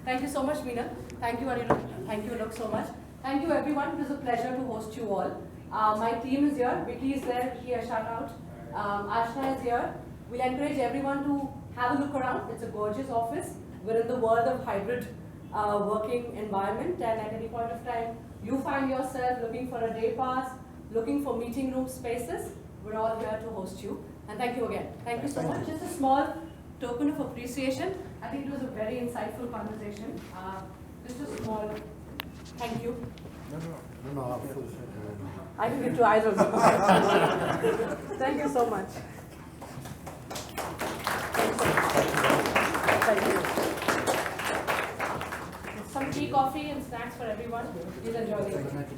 Thank you so much, Meena. Thank you, Anirudh. Thank you, Alok, so much. Thank you, everyone. It was a pleasure to host you all. My team is here. Vicky is there. Vicky, a shout out. Ashna is here. We'll encourage everyone to have a look around. It's a gorgeous office. We're in the world of hybrid working environment, and at any point of time, you find yourself looking for a day pass, looking for meeting room spaces, we're all here to host you. And thank you again. Thank you so much. Just a small token of appreciation. I think it was a very insightful conversation. Just a small thank you. No. I can give to either of you. Thank you so much. Thank you. Some tea, coffee, and snacks for everyone. Please enjoy the event.